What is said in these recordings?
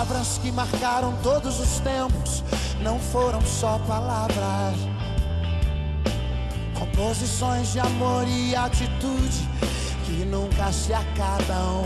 palavras que marcaram todos os tempos não foram só palavras. Composições de amor e atitude que nunca se acabam.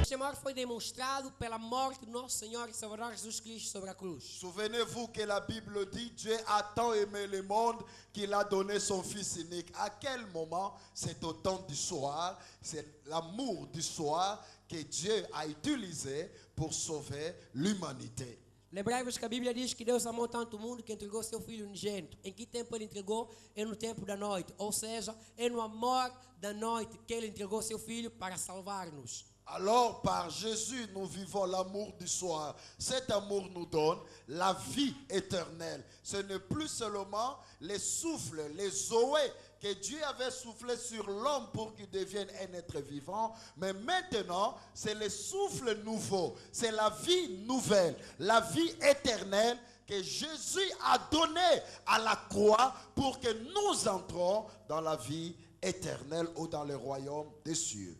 Este amor foi demonstrado pela morte do nosso Senhor e Salvador Jesus Cristo sobre a cruz. Souvenez-vous que la Bible dit Dieu a tant aimé le monde qu'il a donné son Fils unique. À quel moment? C'est au temps du soir, c'est l'amour du soir que Dieu a utilisé pour sauver l'humanité. Lembrai-vos que a Bíblia diz que Deus amou tanto o mundo que entregou seu Filho unigênito. Em que tempo Ele entregou? É no tempo da noite. Ou seja, é no amor da noite que Ele entregou seu Filho para salvar-nos. Alors, par Jésus, nous vivons l'amour du soir. Cet amour nous donne la vie éternelle. Ce n'est plus seulement les souffles, les zoé que Dieu avait soufflé sur l'homme pour qu'il devienne un être vivant. Mais maintenant, c'est le souffle nouveau. C'est la vie nouvelle, la vie éternelle que Jésus a donnée à la croix pour que nous entrons dans la vie éternelle ou dans le royaume des cieux.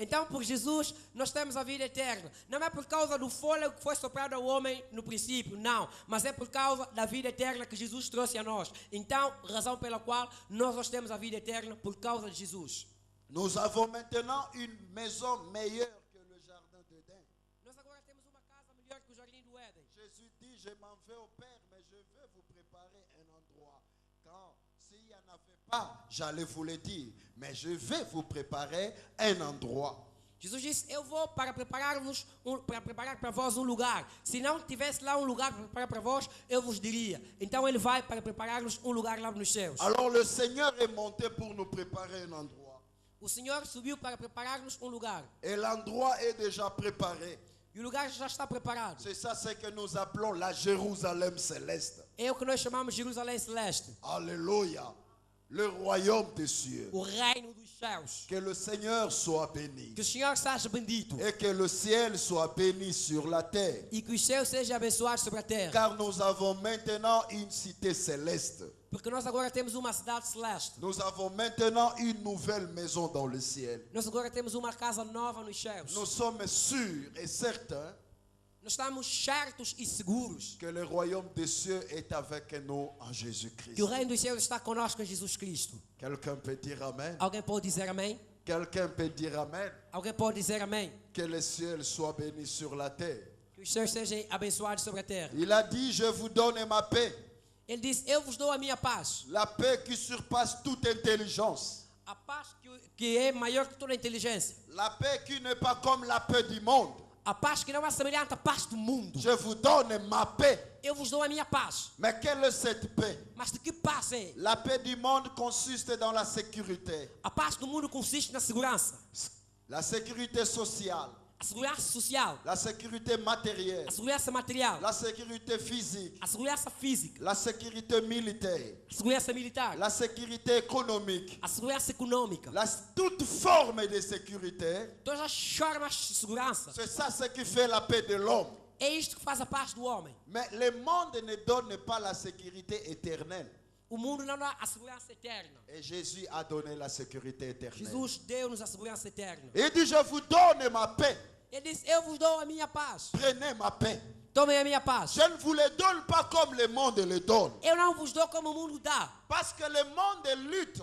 Então, por Jesus, nós temos a vida eterna. Não é por causa do fôlego que foi soprado ao homem no princípio, não. Mas é por causa da vida eterna que Jesus trouxe a nós. Então, razão pela qual nós temos a vida eterna por causa de Jesus. Nous avons maintenant une maison meilleure que le jardin d'Éden. Nós agora temos uma casa melhor que o jardim do Éden. Jésus dit, je m'en vais au Père, mais je vais vous préparer un endroit. Quand, s'il n'y en avait pas, j'allais vous le dire, mais je vais vous préparer un endroit. Jesus disse, eu vou para preparar para vós um lugar. Se não tivesse lá um lugar para preparar para vós, eu vos diria. Então ele vai para preparar-nos um lugar lá nos céus. Alors le Seigneur est monté pour nous préparer un endroit. O Senhor subiu para preparar-nos um lugar. Et l'endroit est déjà préparé. E o lugar já está preparado. C'est ça ce que nous appelons la Jérusalem céleste. É o que nós chamamos de Jerusalém Celeste. Alléluia. Le royaume des cieux. O reino dos céus. Que le Seigneur soit béni. Que o Senhor seja bendito. Et que le ciel soit béni sur la terre. E que os céus sejam abençoados sobre a terra. Car nous avons maintenant une cité céleste. Porque nós agora temos uma cidade celeste. Nous avons maintenant une nouvelle maison dans le ciel. Nós agora temos uma casa nova nos céus. Nous sommes sûrs et certains nós estamos certos e seguros que le royaume des cieux est avec nous en Jésus-Christ. Que o reino dos céus está conosco em Jesus Cristo. Quelqu'un peut dire amen? Alguém pode dizer amém? Quelqu'un peut dire amen? Alguém pode dizer amém? Que le ciel soit béni sur la terre. Que os céus sejam abençoados sobre a terra. Il a dit, je vous donne ma paix. Ele disse, eu vos dou a minha paz. La paix qui surpasse toute intelligence. A paz que é maior que toda a inteligência. La paix qui n'est pas comme la paix du monde. A paz que não é semelhante à paz do mundo. Je vous donne ma paix. Eu vos dou a minha paz. Mais quelle est cette paix? Mas de que paz é? La paix du monde consiste dans la sécurité. A paz do mundo consiste na segurança. La sécurité sociale. A segurança social. La sécurité matérielle. A segurança material. La sécurité physique. A segurança física. La sécurité militaire. A segurança militar. La sécurité économique. A segurança econômica. Toute forme de sécurité. Todas as formas de segurança. C'est ça ce qui fait la paix de l'homme. É isto que faz a paz do homem. Mais le monde ne donne pas la sécurité éternelle. O mundo não dá a segurança eterna. Et Jésus a donné la sécurité éternelle. Jesus deu-nos a segurança eterna. Il dit, je vous donne ma paix. Ele disse, eu vos dou a minha paz. Prenez ma paix. Tomem a minha paz. Je ne vous le donne pas comme le monde le donne. Eu não vos dou como o mundo dá. Parce que le monde lutte.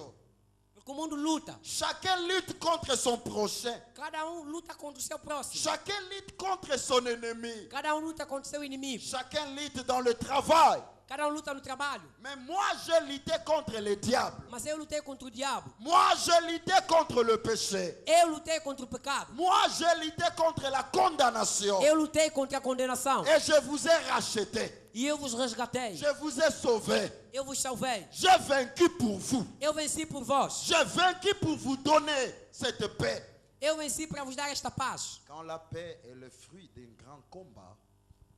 Porque o mundo luta. Chacun lutte contre son prochain. Cada luta contra o seu próximo. Chacun lutte contre son ennemi. Cada luta contra o seu inimigo. Chacun lutte dans le travail. Cada luta no trabalho. Mais moi, j'ai lutté contre le diable. Mas eu lutei contra o diabo. Moi, j'ai lutté contre le péché. Eu lutei contra o pecado. Moi, j'ai lutté contre la condamnation. Eu lutei contra a condenação. Et je vous ai racheté. E eu vos resgatei. Je vous ai sauvé. Eu vos salvei. J'ai vaincu pour vous. Eu venci por vós. J'ai vaincu pour vous donner cette paix. Eu venci para vos dar esta paz. Quand la paix est le fruit d'un grand combat,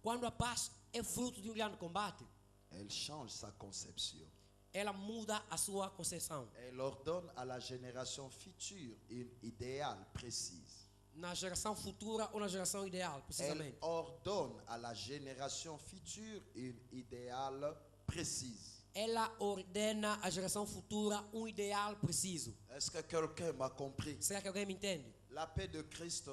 quando a paz é fruto de grande combate, elle change sa conception. Ela muda a sua concepção. Elle ordonne à la génération future une idéal précise. Na geração futura ou na geração ideal, precisamente. Elle ordonne à la génération future une idéal précise. Ela ordena à geração futura ideal preciso. Est-ce que quelqu'un m'a compris? Será que alguém me entende? La paix de Christ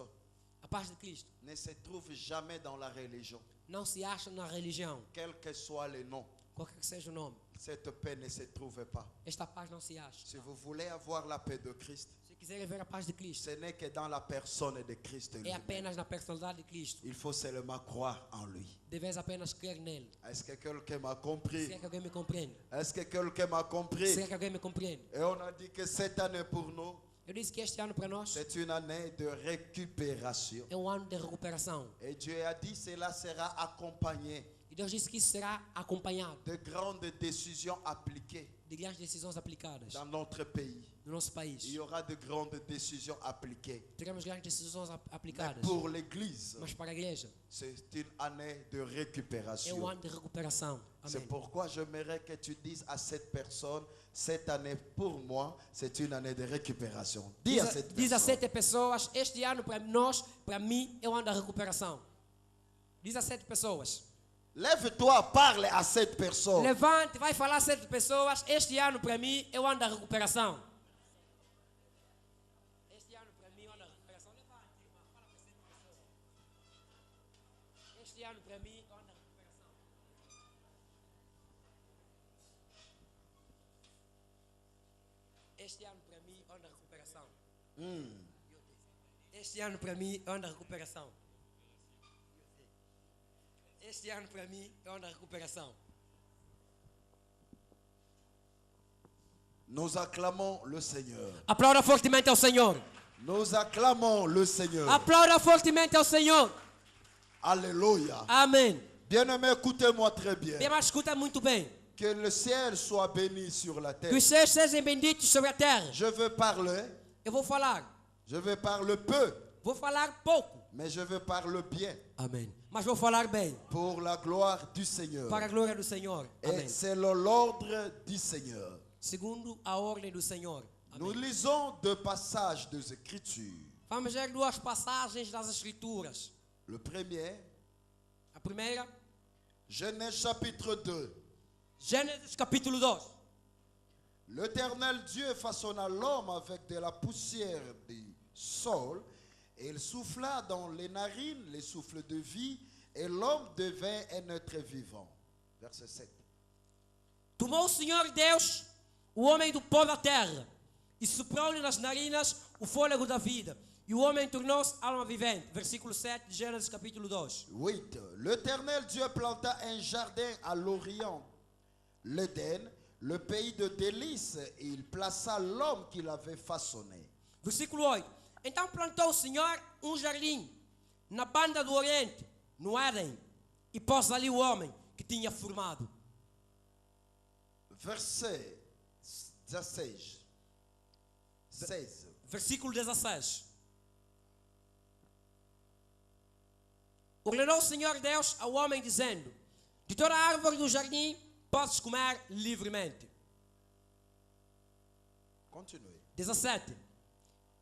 A A paz de Cristo ne se trouve jamais dans la religion, não se acha na religião, quel que soit le nom. qualquer que seja o nome. Cette paix ne se trouve pas. Esta paz não se acha. Si vous voulez avoir la paix de Christ, Se quiserem ver a paz de Cristo, ce n'est que dans la personne de Christ é lui-même. apenas na personalidade de Cristo. Il faut seulement croire en lui. Deves apenas crer nele. Est-ce que quelqu'un m'a Se compris? é que alguém me compreende. Est-ce que quelqu'un m'a Se compris? é que alguém me compreende. Et on a dit que cette année pour nous, Eu disse que este ano para nós c'est une année de récupération. é ano de recuperação. Et Dieu a dit cela sera accompagné E Deus disse que isso será acompanhado de grandes décisions appliquées de grandes decisões aplicadas dans notre pays. no nosso Il país. y aura de grandes décisions appliquées. Teremos grandes decisões Mais aplicadas. pour l'Église, Mas para a igreja c'est une année de é récupération. ano de recuperação. C'est Amém. pourquoi j'aimerais que tu dises à cette personne, cette année pour moi, c'est une année de récupération. Dis à cette Diz a personne. 7 pessoas, este ano para nós, para mim, é ano da recuperação. Diz a 7 pessoas. Lève-toi, parle à cette personne. Levante, vai falar a 7 pessoas, este ano para mim é ano da recuperação. Este ano para mim é ano da recuperação. Levante, irmão, fala para 7 pessoas. Este ano para mim é ano da recuperação. Este ano para mim é ano da recuperação. Este ano para mim é ano da recuperação. Este ano para mim é ano da recuperação. Nous acclamons le Seigneur. Aplauda fortemente ao Senhor. Nous acclamons le Seigneur. Aplauda fortemente ao Senhor. Alléluia. Amém. Bien-aimé, écoutez-moi très bien. Bem, mas escuta muito bem. Que le ciel soit béni sur la Que terre. os céus sejam benditos sobre a terra. Je veux parler, Eu vou falar. je veux parler peu, Vou falar pouco. mais je veux parler bien Amém. Mas vou falar bem. pour la gloire du Seigneur. Para a glória do Senhor. Et Amém. c'est l'ordre du Seigneur. Segundo a ordem do Senhor. Nous Amém. lisons deux passages des Écritures. Vamos ler duas passagens das Escrituras. Le premier, A primeira, Genèse chapitre 2. Gênesis capítulo 2. L'Éternel Dieu façonna l'homme avec de la poussière du sol, et il souffla dans les narines le souffle de vie, et l'homme devint un être vivant. Verset 7. Tomou o Senhor Deus o homem do pó da terra e soprou-lhe nas narinas o fôlego da vida. E o homem tornou-se alma vivente. Versículo 7 de Gênesis capítulo 2. 8. L'Éternel Dieu planta un jardin à l'Orient, l'Éden, le pays de délices, et il plaça l'homme qu'il avait façonné. Versículo 8. Então plantou o Senhor jardim na banda do Oriente, no Éden, e pôs ali o homem que tinha formado. Verset 16. 16. Versículo 16. Ordenou o Senhor Deus ao homem dizendo: de toda a árvore do jardim podes comer livremente. Continue. 17.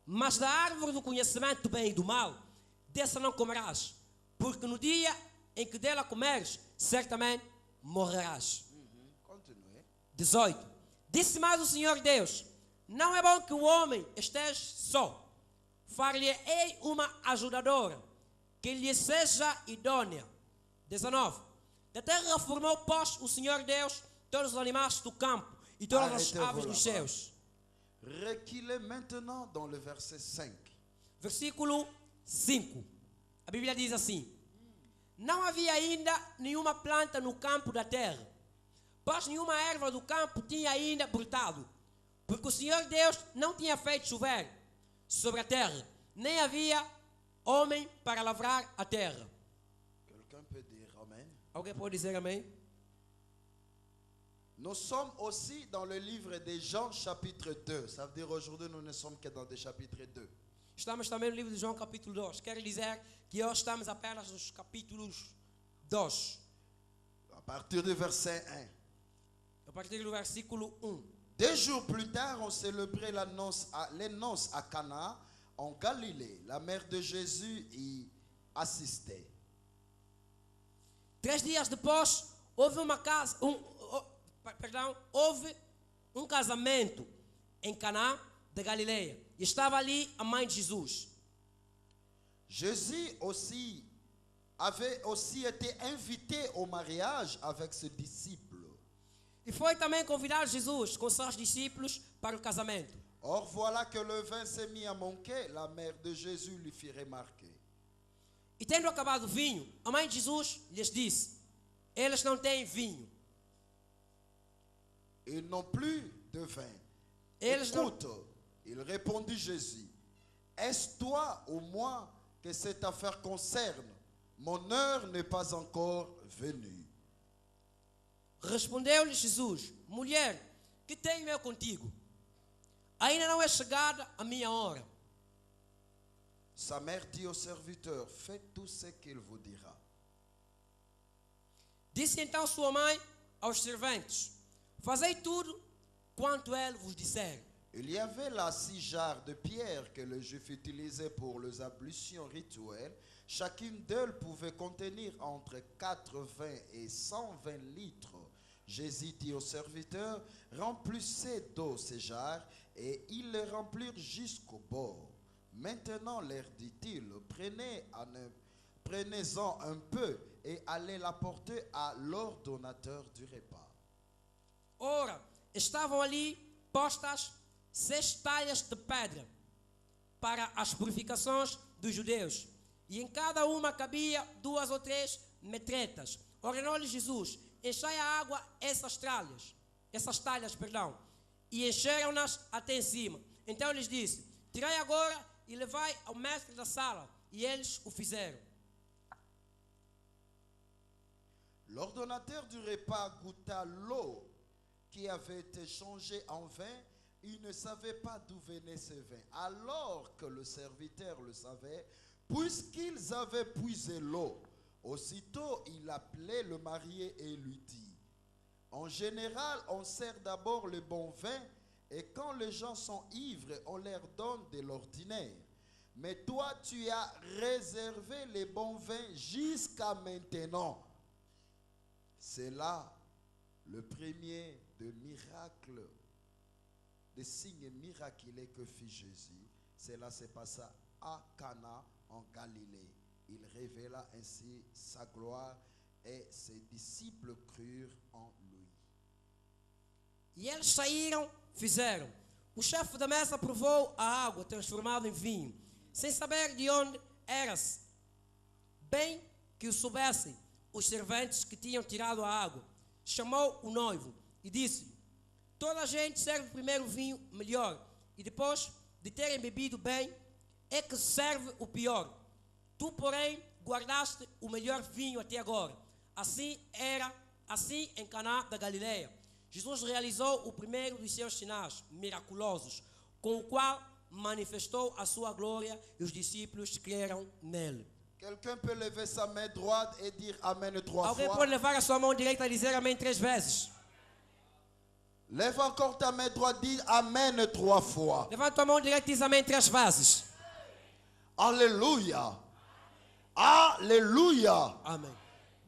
Mas da árvore do conhecimento do bem e do mal, dessa não comerás, porque no dia em que dela comeres, certamente morrerás. Continue. 18. Disse mais o Senhor Deus: não é bom que o homem esteja só. Far-lhe-ei uma ajudadora, que lhe seja idônea. 19. Da terra formou, pois, o Senhor Deus todos os animais do campo e todas as Arrêtez-vous aves dos là-bas. céus. Reculez maintenant dans le verset 5. Versículo 5. A Bíblia diz assim: não havia ainda nenhuma planta no campo da terra, pois nenhuma erva do campo tinha ainda brotado, porque o Senhor Deus não tinha feito chover sobre a terra, nem havia homem para lavrar a terra. Quelqu'un peut dire Amen. Alguém pode dizer amém? Nous sommes aussi dans le livre de Jean chapitre 2. Ça veut dire aujourd'hui nous ne sommes que dans le chapitre 2. Estamos também no livro de João capítulo 2. Quer dizer que hoje estamos apenas nos capítulos 2. À partir du verset 1. A partir do versículo 1. 2 jours plus tard, on célébrait les noces à Cana, en Galilée. La mère de Jésus y assistait. 3 dias depois, houve houve um casamento em Caná da Galileia. E estava ali a mãe de Jesus. Jésus aussi avait aussi été invité au mariage avec ses disciples. E foi também convidar Jesus com seus discípulos para o casamento. Or voilà que le vin s'est mis à manquer, la mère de Jésus lui fit remarquer. E tendo acabado o vinho, a mãe de Jesus lhes disse: eles não têm vinho. Ils n'ont plus de vin. Eles não... Écoute, il répondit Jésus, est-ce toi ou moi que cette affaire concerne? Mon heure n'est pas encore venue. Respondeu-lhe Jesus: mulher, que tenho eu contigo? Ainda não é chegada a minha hora. Sa mère dit au serviteur, faites tout ce qu'il vous dira. Disse então sua mãe aos serventes: fazei tudo quanto ele vos disser. Il y avait là 6 jarres de pierre que les Juifs utilisaient pour les ablutions rituelles. Chacune d'elles pouvait contenir entre 80 et 120 litres. Jésus dit aux serviteurs, remplissez d'eau ces jarres, et ils les remplirent jusqu'au bord. Maintenant, leur dit-il, prenez-en un peu et allez l'apporter à l'ordonnateur du repas. Ora, estavam ali postas 6 talhas de pedra para as purificações dos judeus, e em cada uma cabia 2 ou 3 metretas. Ordenou-lhe Jesus: enchei a água essas talhas, e encheram-nas até em cima. Então lhes disse: tirai agora e levai ao mestre da sala. E eles o fizeram. L'ordonnateur du repas goûta l'eau qui avait été changée en vin. Il ne savait pas d'où venait ce vin, alors que le serviteur le savait, puisqu'ils avaient puisé l'eau. Aussitôt, il appelait le marié et lui dit, en général, on sert d'abord le bon vin, et quand les gens sont ivres, on leur donne de l'ordinaire. Mais toi, tu as réservé les bons vins jusqu'à maintenant. C'est là le premier des miracles, des signes miraculeux que fit Jésus. Cela se passa à Cana en Galilée. Il révéla ainsi sa gloire et ses disciples crurent en lui. E eles saíram, fizeram. O chefe da mesa provou a água transformada em vinho, sem saber de onde era-se. Bem que o soubessem os serventes que tinham tirado a água. Chamou o noivo e disse: toda a gente serve primeiro o vinho melhor, e depois de terem bebido bem, é que serve o pior. Tu, porém, guardaste o melhor vinho até agora. Assim em Caná da Galileia. Jesus realizou o primeiro dos seus sinais miraculosos, com o qual manifestou a sua glória, e os discípulos creram nele. Quelqu'un peut lever sa main droite et dire Amen 3 Alguém fois. pode levar a sua mão direita e dizer amém 3 vezes. Lève encore ta main droite, dis Amen 3 fois. Levanta a mão direita e diz amém 3 vezes. Alléluia. Alléluia. Amém.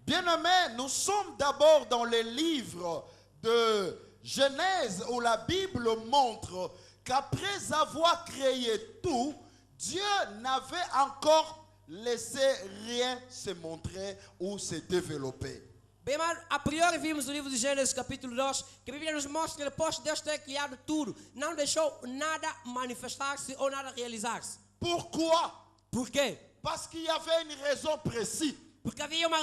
Bien-aimés, nous sommes d'abord dans les livres de Genèse où la Bible montre qu'après avoir créé tout, Dieu n'avait encore laissé rien se montrer ou se développer. Bem, mas a priori vimos no livro de Gênesis capítulo 2 que a Bíblia nos mostra que depois de Deus ter criado tudo, não deixou nada manifestar-se ou nada realizar-se. Pourquoi? Por quê? Parce qu'il y avait une raison précise. Porque havia uma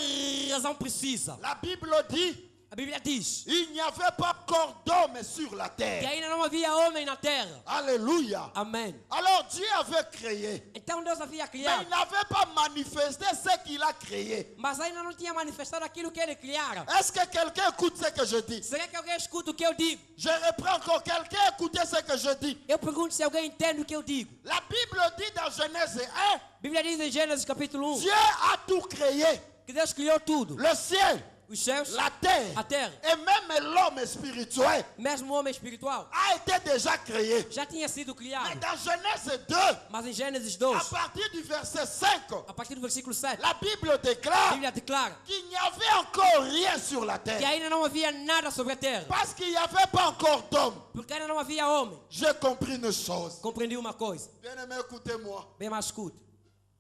razão precisa. La Bible dit, A Bíblia diz il n'y avait pas encore d'homme sur la que terre. ainda não havia homem na terra. Alléluia. Amém. Alors Dieu avait créé, Então Deus havia mais il criado, n'avait pas manifesté ce qu'il a créé. mas ainda não tinha manifestado aquilo que ele criara. Est-ce que quelqu'un écoute ce que je dis? Será que alguém escuta o que eu digo? Je reprends encore, quelqu'un écoutez ce que je dis. Eu pergunto se alguém entende o que eu digo. La Bible dit dans Genèse 1, A Bíblia diz em Gênesis capítulo 1 Dieu a tout créé. que Deus criou tudo. Le ciel, Os céus, la terre, a terra, et même l'homme spirituel mesmo o homem espiritual, a été déjà créé. já tinha sido Mais criado. dans Genèse 2, Mas em Gênesis à 2, partir du verset 5, a partir do versículo 7, la Bible a déclare Bíblia declara qu'il n'y avait encore rien sur la que terre. ainda não havia nada sobre a terra. Parce qu'il n'y avait pas encore d'homme. Porque ainda não havia homem. J'ai compris une chose. Compreendi uma coisa. Bien-aimé, écoutez-moi. Bem mais escute.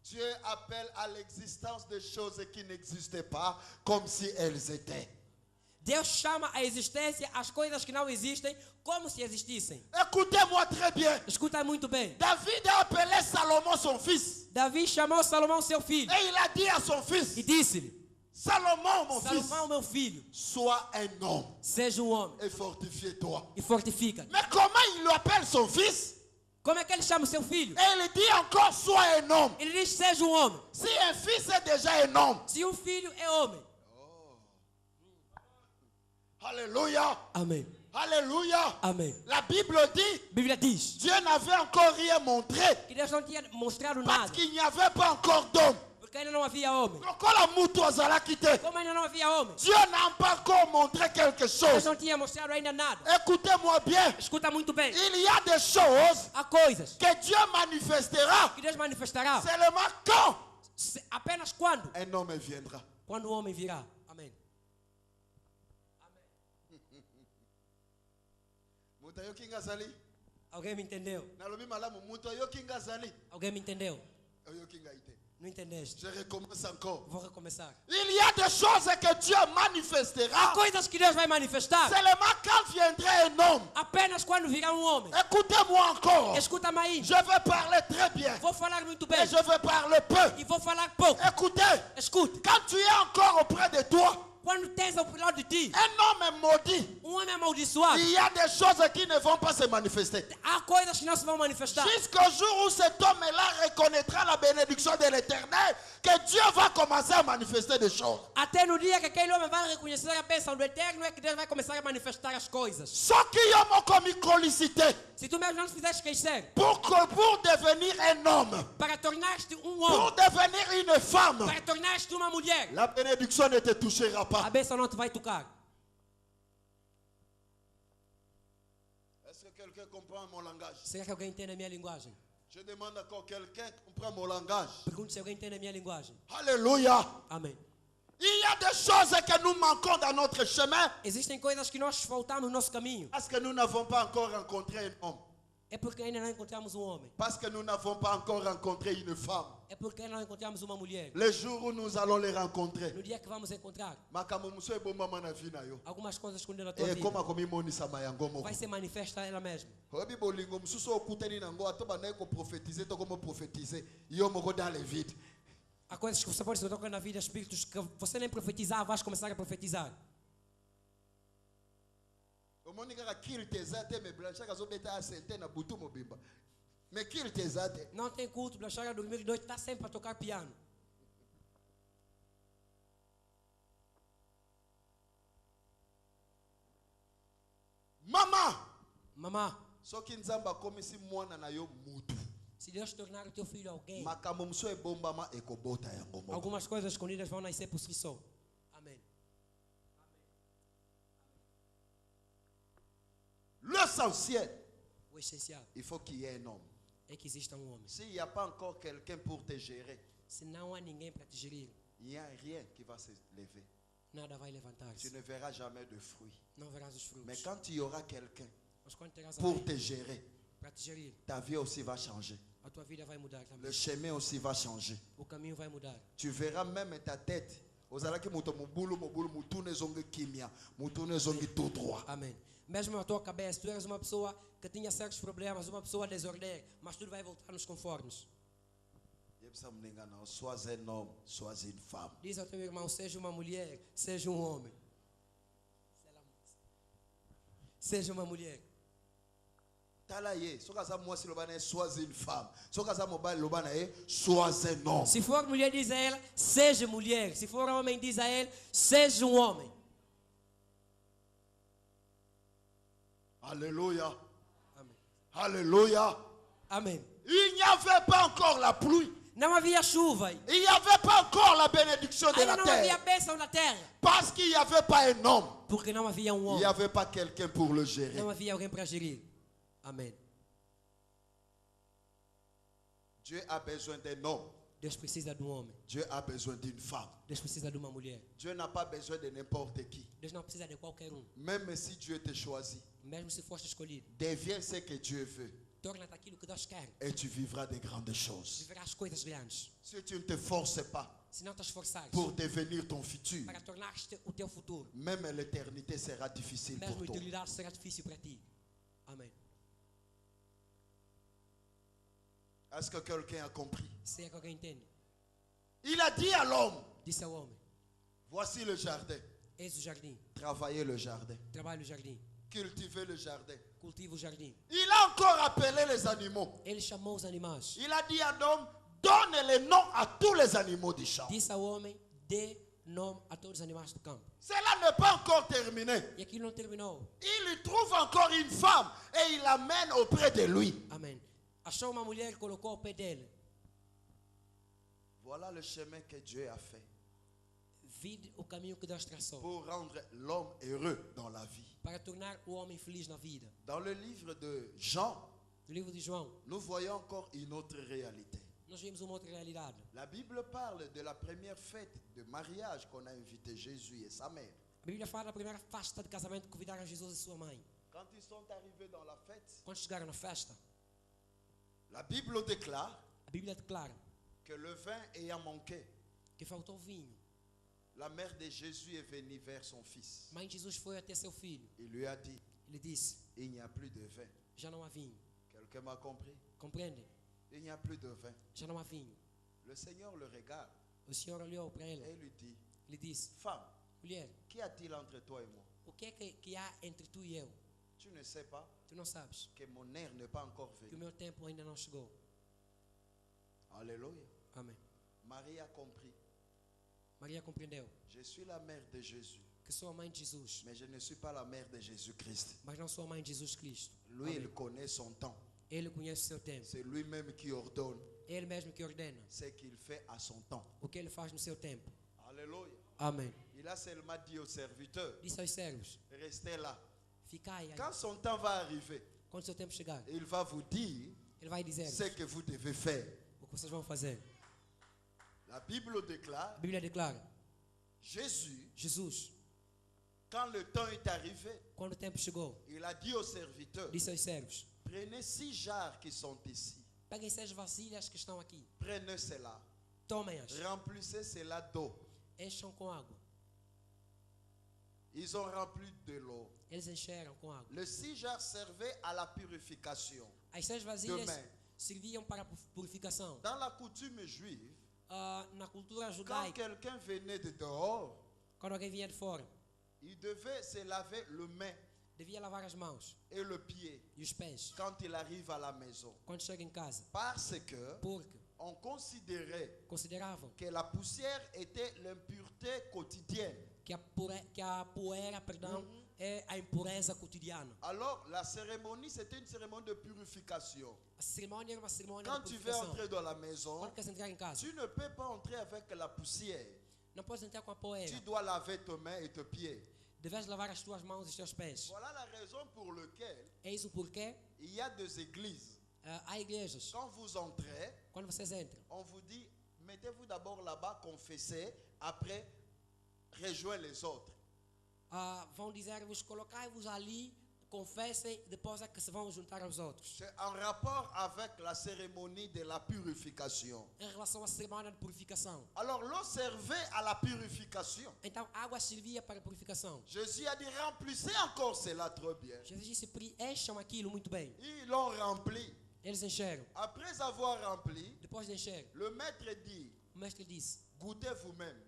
Dieu appelle à l'existence des choses qui n'existaient pas comme si elles étaient. Deus chama à existência as coisas que não existem como se existissem. Écoutez-moi très bien. Escuta muito bem. David a appelé Salomon son fils. Davi chamou Salomão seu filho Et il a dit à son fils, e disse-lhe: Salomon mon fils, Salomão, meu filho, sois un homme seja um homem et fortifie-toi. e fortifica. Mais comment il lui appelle son fils? Como é que ele chama o seu filho? Et il dit encore, sois un homme. Ele diz: seja um homem. Si un fils est déjà un homme. Se filho é homem. Alléluia. Amém. Alléluia. Amém. La Bible dit, Bíblia diz Dieu n'avait encore rien montré que Deus não tinha mostrado parce nada, qu'il n'y avait pas encore d'homme. porque ainda não havia homem. Como ainda não havia homem, Dieu n'a pas encore montré quelque Deus chose. não tinha mostrado ainda nada. Écoutez-moi bien. Escuta muito bem. Il y a des choses Há coisas que Dieu manifestera que Deus manifestará seulement quand apenas quando? un homme viendra. Quando o homem virá. Amém. Alguém me entendeu? Alguém me entendeu? Não entendeste? Je recommence encore. Vou recomeçar. Il y a des choses que Dieu Há manifestera coisas que Deus vai manifestar seulement quand viendra un homme. apenas quando virá um homem. Écoutez-moi encore. Escuta-me aí. Je vais parler très bien. Vou falar muito Et bem je vais parler peu. e vou falar pouco. Écoutez, Escute. quand tu es encore auprès de toi, Quando tens ao lado de ti un homme maudit, homem amaldiçoado, il y a des choses qui ne vont pas se manifester. há coisas que não se vão manifestar. Jusqu'au jour où cet homme-là reconnaîtra la bénédiction de l'Éternel, que Dieu va commencer à manifester des choses. Até no dia que aquele homem vai reconhecer a bênção do Eterno é que Deus vai começar a manifestar as coisas. Ce qui est comme colicité Se tu mesmo não te fizeres esquecer, pour devenir un homme, para tornar-te um pour homem, devenir une femme, para tornar-te uma mulher, la bénédiction ne te touchera a pas. bênção não te vai tocar. Est-ce que quelqu'un comprend mon langage? Será que alguém entende a minha linguagem? Je demande encore quelqu'un comprend mon langage. Pergunto se alguém entende a minha linguagem. Alléluia. Amém. Il y a des choses que nous manquons dans notre chemin Existem coisas que nós faltamos no nosso caminho. parce que nous n'avons pas encore rencontré un homme. É porque ainda não encontramos um homem. Parce que nous n'avons pas encore rencontré une femme. É porque ainda não encontramos uma mulher. Le jour où nous allons les rencontrer, No dia que vamos encontrar, makambo muso ebomama na vie na yo. algumas coisas escondidas na tua E vida koma komimonisa mayango moko. vai ser manifesta ela mesma. Oyebi bolingo mususu okutani nango atoba naye ko prophétiser to como prophétiser yo moko dans les vides. Há coisas que você pode se tocar na vida, espíritos que você nem profetizar, vais começar a profetizar. Omoni kaka kilte ezate me blanchaka zobeta asente na butu mobimba. Me kilte ezate. Não tem culto, Blachara dormir de noite, está sempre a tocar piano. Mama, Mamá, soki nzamba komisi mwana na yo mutu. se Deus tornar o teu filho alguém, Makambo muso ebombama ekobota yango moko. algumas coisas escondidas vão nascer por si só. Amém. L'essentiel, O essencial il faut qu'il y ait un homme. é que exista um homem. S'il n'y a pas encore quelqu'un pour te gérer, Se não há ninguém para te gerir, il n'y a rien qui va se lever. nada vai levantar-se. Tu ne verras jamais de fruits. Não verás os frutos. Mais quand il y aura quelqu'un Mas quando terás pour alguém te gérer, para te gerir, ta vie aussi va changer. a tua vida vai mudar também. Le chemin aussi va changer. O caminho vai mudar. Tu verras même ta tête. Ozalaki moto mobulu mutune zongi kimia, mutune zongi tout droit. Amém. Mesmo a tua cabeça, tu eras uma pessoa que tinha certos problemas, uma pessoa desordem, mas tudo vai voltar nos conformes. Sois un homme, sois une femme. Diz ao teu irmão, seja uma mulher, seja um homem. Seja uma mulher. Talaye, sokaza mwasi lobana sois une femme. Sokaza mobile lobana sois un homme. Se for mulher, diz a ela, seja mulher. Se for homem, diz a ele, seja um homem. Alléluia. Amém. Alléluia. Amém. Il n'y avait pas encore la pluie. Não havia chuva. Il n'y avait pas encore la bénédiction de Ainda la não havia terre. bênção na terra. Parce qu'il n'y avait pas un homme. Porque não havia um Il n'y homem. avait pas quelqu'un pour le gérer. Não havia alguém para gerir. Amém. Dieu a besoin d'un homme. Deus precisa de um homem. Dieu a besoin d'une femme. Deus precisa de uma mulher. Dieu n'a pas besoin de n'importe qui. Deus não precisa de qualquer um. Même si Dieu te choisit, Mesmo se foste escolhido. deviens ce que Dieu veut. Torna-te aquilo que Deus quer. et tu vivras de grandes choses. Viverás coisas grandes. Si tu ne te forces pas Se não te esforçares pour devenir ton futur, para tornar-te o teu futuro, même l'éternité sera difficile mesmo pour a toi. eternidade será difícil para ti. Amém. Est-ce que quelqu'un a compris? Se é que alguém entende. Il a dit à l'homme, Disse ao homem: voici le jardin, eis o jardim, travaillez le jardin, trabalhe o jardim, cultivez le jardin. cultiva o jardim. Il a encore appelé les animaux. Ele chamou os animais. Il a dit à l'homme, donne les noms à tous les animaux du champ. Disse ao homem: dê nome a todos os animais do campo. Cela n'est pas encore terminé. E aquilo não terminou. Il lui trouve encore une femme et il l'amène auprès de lui. Amém. Achou uma mulher e colocou ao pé dele. Voilà le chemin que Dieu a fait Vide o caminho que Deus traçou pour rendre l'homme heureux dans la vie. para tornar o homem feliz na vida. Dans le livre de Jean, No livro de João, nous voyons encore une autre réalité. nós vimos uma outra realidade. La Bible parle de la première fête de mariage qu'on a invité Jésus et sa mère. A Bíblia fala da primeira festa de casamento que convidaram Jesus e sua mãe. Quand ils sont arrivés dans la fête, Quando chegaram na festa, la Bible déclare a Bíblia declara que le vin ayant manqué, que faltou vinho. la mère de Jésus est venue vers son fils. Mãe de Jesus foi até seu filho. Il lui a dit, Ele disse: il n'y a plus de vin. já não há vinho. Quelqu'un m'a compris? Compreende? Il n'y a plus de vin. Já não há vinho. Le Seigneur le regarde O Senhor olhou para et ele. lui dit, Ele disse: femme, mulher, qu'y a-t-il entre toi et moi? o que é que há entre tu e eu? Tu ne sais pas Tu não sabes que mon heure n'est pas encore que o venue. meu tempo ainda não chegou. Alléluia. Amém. Marie a compris. Maria compreendeu Je suis la mère de Jésus, que sou a mãe de Jesus, mais je ne suis pas la mère de Jésus-Christ. mas não sou a mãe de Jesus Cristo. Lui, Amém. il connaît son temps. Ele conhece o seu tempo. C'est lui-même qui ordonne Ele mesmo que ordena ce qu'il fait à son temps. o que ele faz no seu tempo. Alléluia. Amém. Il a seulement dit aux serviteurs, Disse aos servos: restez là. ficai aí. Quand son temps va arriver, Quando o seu tempo chegar, il va vous dire ele vai dizer ce que vous devez faire. o que vocês vão fazer. La Bible déclare, A Bíblia declara: Jésus, Jesus, quand le temps est arrivé, quando o tempo chegou, il a dit aux serviteurs, disse aos servos: prenez 6 jarres qui sont ici. peguem 6 vasilhas que estão aqui, Prenez cela. tomem-as, Remplissez cela d'eau. encham com água. Ils ont rempli de l'eau. Eles encheram com água. Les 6 jarres servaient à la purification. As 6 vasilhas Demain. serviam para a purificação. Dans la coutume juive, Na cultura quand judaica, quelqu'un venait de dehors, quando alguém vinha de fora, il devait se laver le main devia lavar as mãos et le pied e os pés quand il arrive à la maison. quando chega em casa, Parce que porque on considérait consideravam que la poussière était l'impureté quotidienne. que a poeira, perdão, é a impureza cotidiana. Alors la cérémonie, c'était une cérémonie de purification. A cerimônia era uma cerimônia Quand de tu veux purificação. entrer dans la maison, Quando queres entrar em casa, tu ne peux pas entrer avec la poussière. não podes entrar com a poeira. Tu dois laver tes mains et tes pieds. Deves lavar as tuas mãos e os teus pés. Voilà la raison pour laquelle Eis o porquê. il y a des églises. Há igrejas, Quand vous entrez, quando vocês entram, on vous dit, mettez-vous d'abord là-bas, confessez, après, rejoignez les autres. vão dizer-vos, colocai-vos ali, confessem, depois é que se vão juntar aos outros. C'est en rapport avec la cérémonie de la purification. Em relação à cerimônia de purificação. Alors l'eau servait à la purification. Então, a água servia para a purificação. Jésus a dit, remplissez encore cela trop bien. Jesus disse, encham aquilo muito bem. Ils l'ont rempli. Eles encheram. Après avoir rempli, Depois de encher, le maître dit, o mestre disse, goûtez vous-même.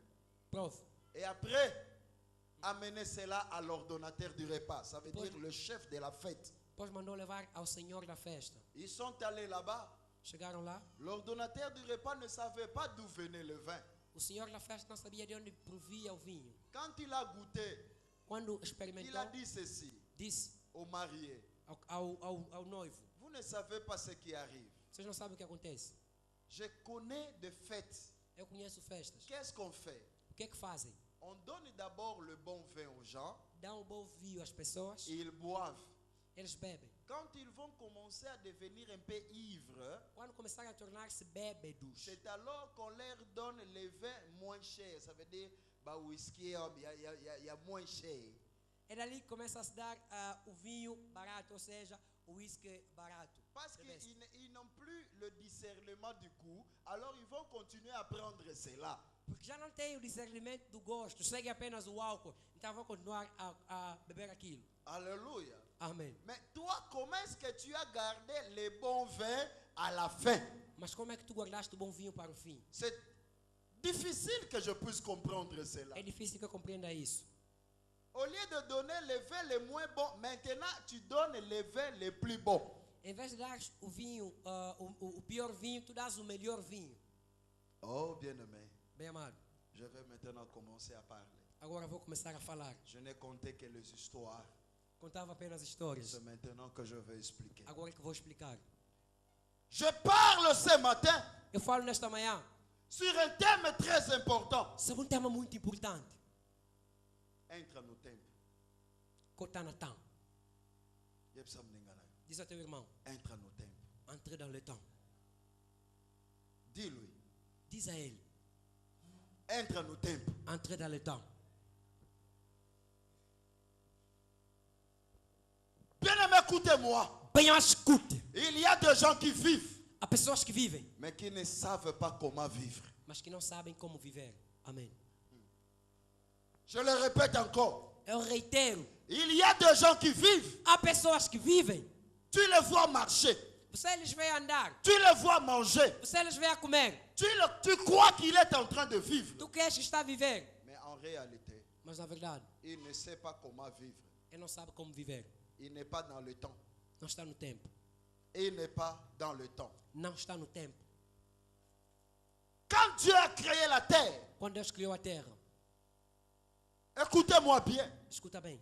prove. Et après, amenez cela à l'ordonnateur du repas. Ça veut Depois- dire le chef de la fête. Depois mandou levar ao senhor da festa. Ils sont allés là-bas. Chegaram lá. L'ordonnateur du repas ne savait pas d'où venait le vin. O senhor da festa não sabia de onde provia o vinho. Quand il a goûté, Quando il experimentou, a dit ceci disse aux mariés. ao noivo, Vous ne savez pas ce qui arrive. vocês não sabem o que acontece. Je connais des fêtes. Eu conheço festas. Qu'est-ce qu'on fait? O que é que fazem? On donne d'abord le bon vin aux gens Dão um bom vinho às pessoas, et ils boivent. eles bebem. Quand ils vont commencer à devenir un peu ivres, Quando começarem a tornar-se bébedos, c'est alors qu'on leur donne les vins moins chers. Ça veut dire, bah, whisky, il y a moins cher. é dali que começa a se dar o vinho barato, ou seja, o whisky barato. Parce qu'ils n'ont plus le discernement du goût, alors ils vont continuer à prendre cela. Porque já não tem o discernimento do gosto, segue apenas o álcool, então vão continuar a beber aquilo. Alléluia. Amém. Mais toi, comment est-ce que tu as gardé les bons vins à la fin? Mas como é que tu guardaste o bom vinho para o fim? C'est difficile que je puisse comprendre cela. É difícil que eu compreenda isso. Au lieu de donner les vins les moins bons, maintenant tu donnes les vins les plus bons. Em vez de dar o vinho, o pior vinho, tu dás o melhor vinho. Oh bien-aimé, Bem amado, je vais maintenant commencer à parler. agora vou começar a falar. Je n'ai compté que les histoires. Contava apenas histórias. C'est maintenant que je vais expliquer. Agora é que vou explicar. Je parle ce matin Eu falo nesta manhã sur un thème très important. sobre um tema muito importante. Entre no tempo. Cortar na temps. Yepsamningana. Diz a teu irmão, Entre no tempo. entre dans le temps. Dis-lui. Diz a ele, Entre no tempo. entre dans le temps. Bien-aimé, écoutez-moi. Bem, escute. Il y a des gens qui vivent, Há pessoas que vivem, mais qui ne savent pas comment vivre. mas que não sabem como viver. Amém. Je le répète encore. Eu reitero, Il y a des gens qui vivent. há pessoas que vivem. Tu les vois marcher. Você les vê andar, Tu les vois manger. você les vê a comer. Tu crois qu'il est en train de vivre. Tu queres que está a viver, Mais en réalité, mas na verdade, il ne sait pas comment vivre. ele não sabe como viver. Il n'est pas dans le temps. Não está no tempo. Il n'est pas dans le temps. Não está no tempo. Quand Dieu a créé la terre, Quando Deus criou a terra, écoutez-moi bien. escuta bem,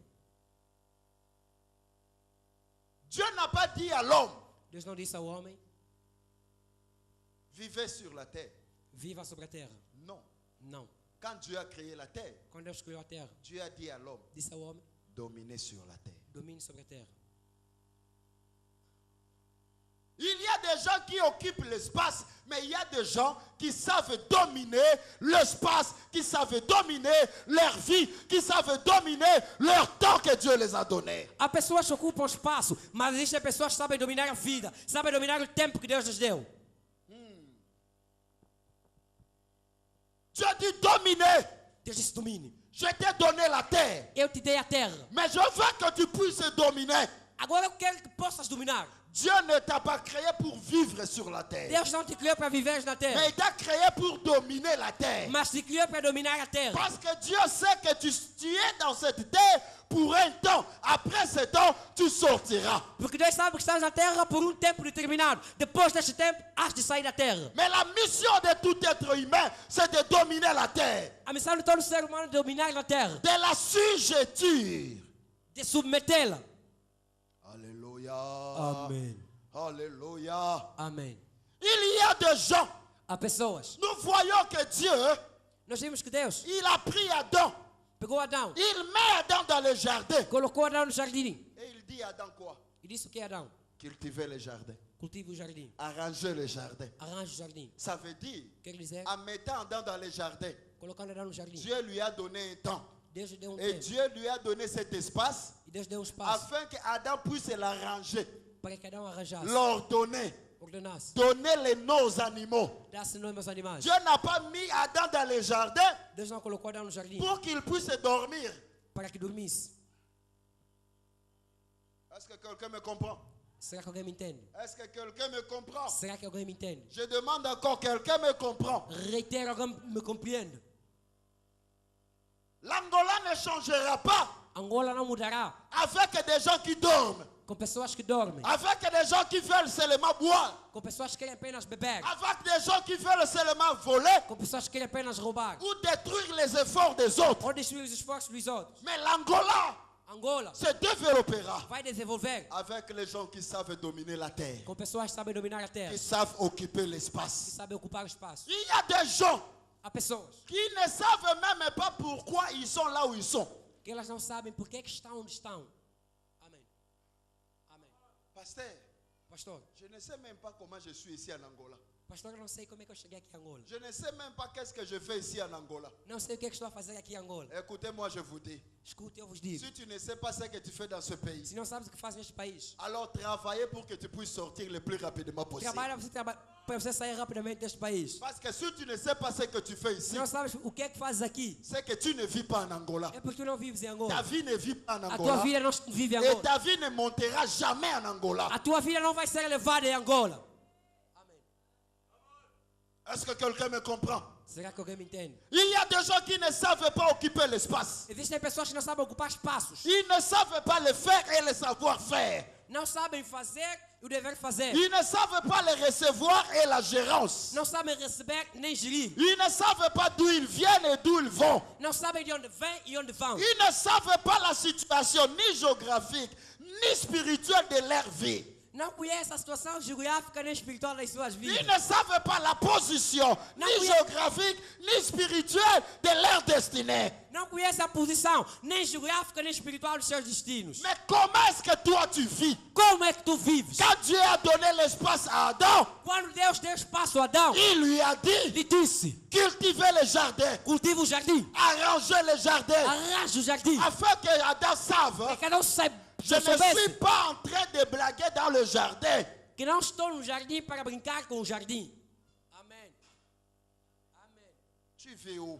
Dieu n'a pas dit à l'homme, Deus não disse ao homem, vivez sur la terre. viva sobre a terra. Non. Não. Quand Dieu a créé la terre, Quando Deus criou a terra, Dieu a dit à l'homme, disse ao homem, dominez sur la terre. domine sobre a terra. Il y a des gens qui occupent l'espace, mais il y a des gens qui savent dominer l'espace, qui savent dominer leur vie, qui savent dominer leur temps que Dieu les a donné. Há pessoas que ocupam o espaço, mas existem pessoas que sabem dominar a vida, sabem dominar o tempo que Deus nos deu. Dieu dit dominer. Deus disse domine. Je t'ai donné la terre, Eu te dei a terra. mais je veux que tu puisses dominer. Agora eu quero que possas dominar. Dieu ne t'a pas créé pour vivre sur la terre, Deus não te criou para viver na mais terra, il t'a créé pour dominer la terre. mas te criou para dominar a terra. Parce que Dieu sait que tu es dans cette terre pour un temps. Après ce temps, tu sortiras. Porque Deus sabe que estás na terra por tempo determinado. Depois deste tempo, has de sair da terra. Mais la mission de tout être humain, c'est de dominer la terre. A missão de todo ser humano é dominar na terra, De la sujeture. de submetê-la. Alléluia. Amém. Alléluia. Amém. Il y a des gens, Há pessoas. nous voyons que Dieu, Nós vimos que Deus il a pris Adam. pegou Adão, Il met Adam dans le jardin. colocou Adão no jardim. Et il dit à Adam quoi? E disse o que é Adão? Cultiver le jardin. Cultive o jardim. Arranger le jardin. Arranje o jardim. Ça veut dire, Quer dizer, en mettant Adam dans le jardin, colocando Adão no jardim. Dieu lui a donné un temps. Deus lhe deu Et tempo. Dieu lui a donné cet espace E Deus deu espaço afin que Adam puisse l'arranger, para que Adão arranjasse, l'ordonner, ordenasse, donner les noms aux animaux. dasse nome aos animais. Dieu n'a pas mis Adam dans le jardin Deus não colocou Adão no jardim pour qu'il puisse dormir. para que dormisse. Est-ce que quelqu'un me comprend? Será que alguém me entende? Est-ce que quelqu'un me comprend? Será que alguém me entende? Je demande encore, quelqu'un me comprend? Reitero, alguém me compreende? L'Angola ne changera pas Angola não mudará avec des gens qui dorment, com pessoas que dormem, avec des gens qui veulent seulement boire, com pessoas que querem apenas beber, avec des gens qui veulent seulement voler com pessoas que querem apenas roubar ou détruire les efforts des autres. ou destruir os esforços dos outros. Mais l'Angola Angola se développera vai desenvolver avec les gens qui savent dominer la terre, com pessoas que sabem dominar a terra, qui savent occuper que l'espace. sabem ocupar o espaço. Il y a des gens Há pessoas qui ne savent même pas pourquoi ils sont là où ils sont. que elas não sabem por que estão onde estão. Amém. Amém. Pasteur, Pastor, je ne sais même pas comment je suis ici en Angola. Pastor, eu não sei como é que eu cheguei aqui em Angola. Je ne sais même pas qu'est-ce que je fais ici en Angola. Não sei o que é que estou a fazer aqui em Angola. Écoutez-moi, je vous dis. Escute, eu vos digo. Si tu ne sais pas ce que tu fais dans ce pays, Se não sabes o que faz neste país, alors travaillez pour que tu puisses sortir le plus rapidement possible. trabalha para você sair rapidamente deste país. Parce que si tu ne sais pas ce que tu fais ici, Se não sabes o que é que fazes aqui, c'est que tu ne vis pas en Angola. é porque tu não vives em Ta Angola. vie ne vit pas en A tua Angola. vida não vive em Et Angola. ta vie ne montera jamais en Angola. A tua vida não vai ser elevada em Angola. Est-ce que quelqu'un me comprend? Será que alguém me entende? Il y a des gens qui ne savent pas occuper l'espace. Existem pessoas que não sabem ocupar espaços. Ils ne savent pas le faire et le savoir faire. Não sabem fazer e o dever fazer. Ils ne savent pas le recevoir et la gérance. Não sabem receber nem gerir. Ils ne savent pas d'où ils viennent et d'où ils vont. Não sabem de onde vêm e onde vão. Ils ne savent pas la situation ni géographique ni spirituelle de leur vie. Não conhecem a situação geográfica nem espiritual das suas Ils vidas. ne savent pas la position Non, ni oui. géographique ni spirituelle de leur destinée. Não conhecem a posição nem geográfica nem espiritual dos seus destinos. Mais comment est-ce que toi tu vis? Como é que tu vives? Quand Dieu a donné l'espace à Adam, Quando Deus deu espaço a Adão, il lui a dit ele disse: cultiver le jardin, cultiva o jardim, arranger le jardin, arranja o jardim. afin que Adam sache, Que não saiba, je ne suis pas en train de blaguer dans le jardin. que não estou no jardim para brincar com o jardim. Amém. Amém. Tu vis où?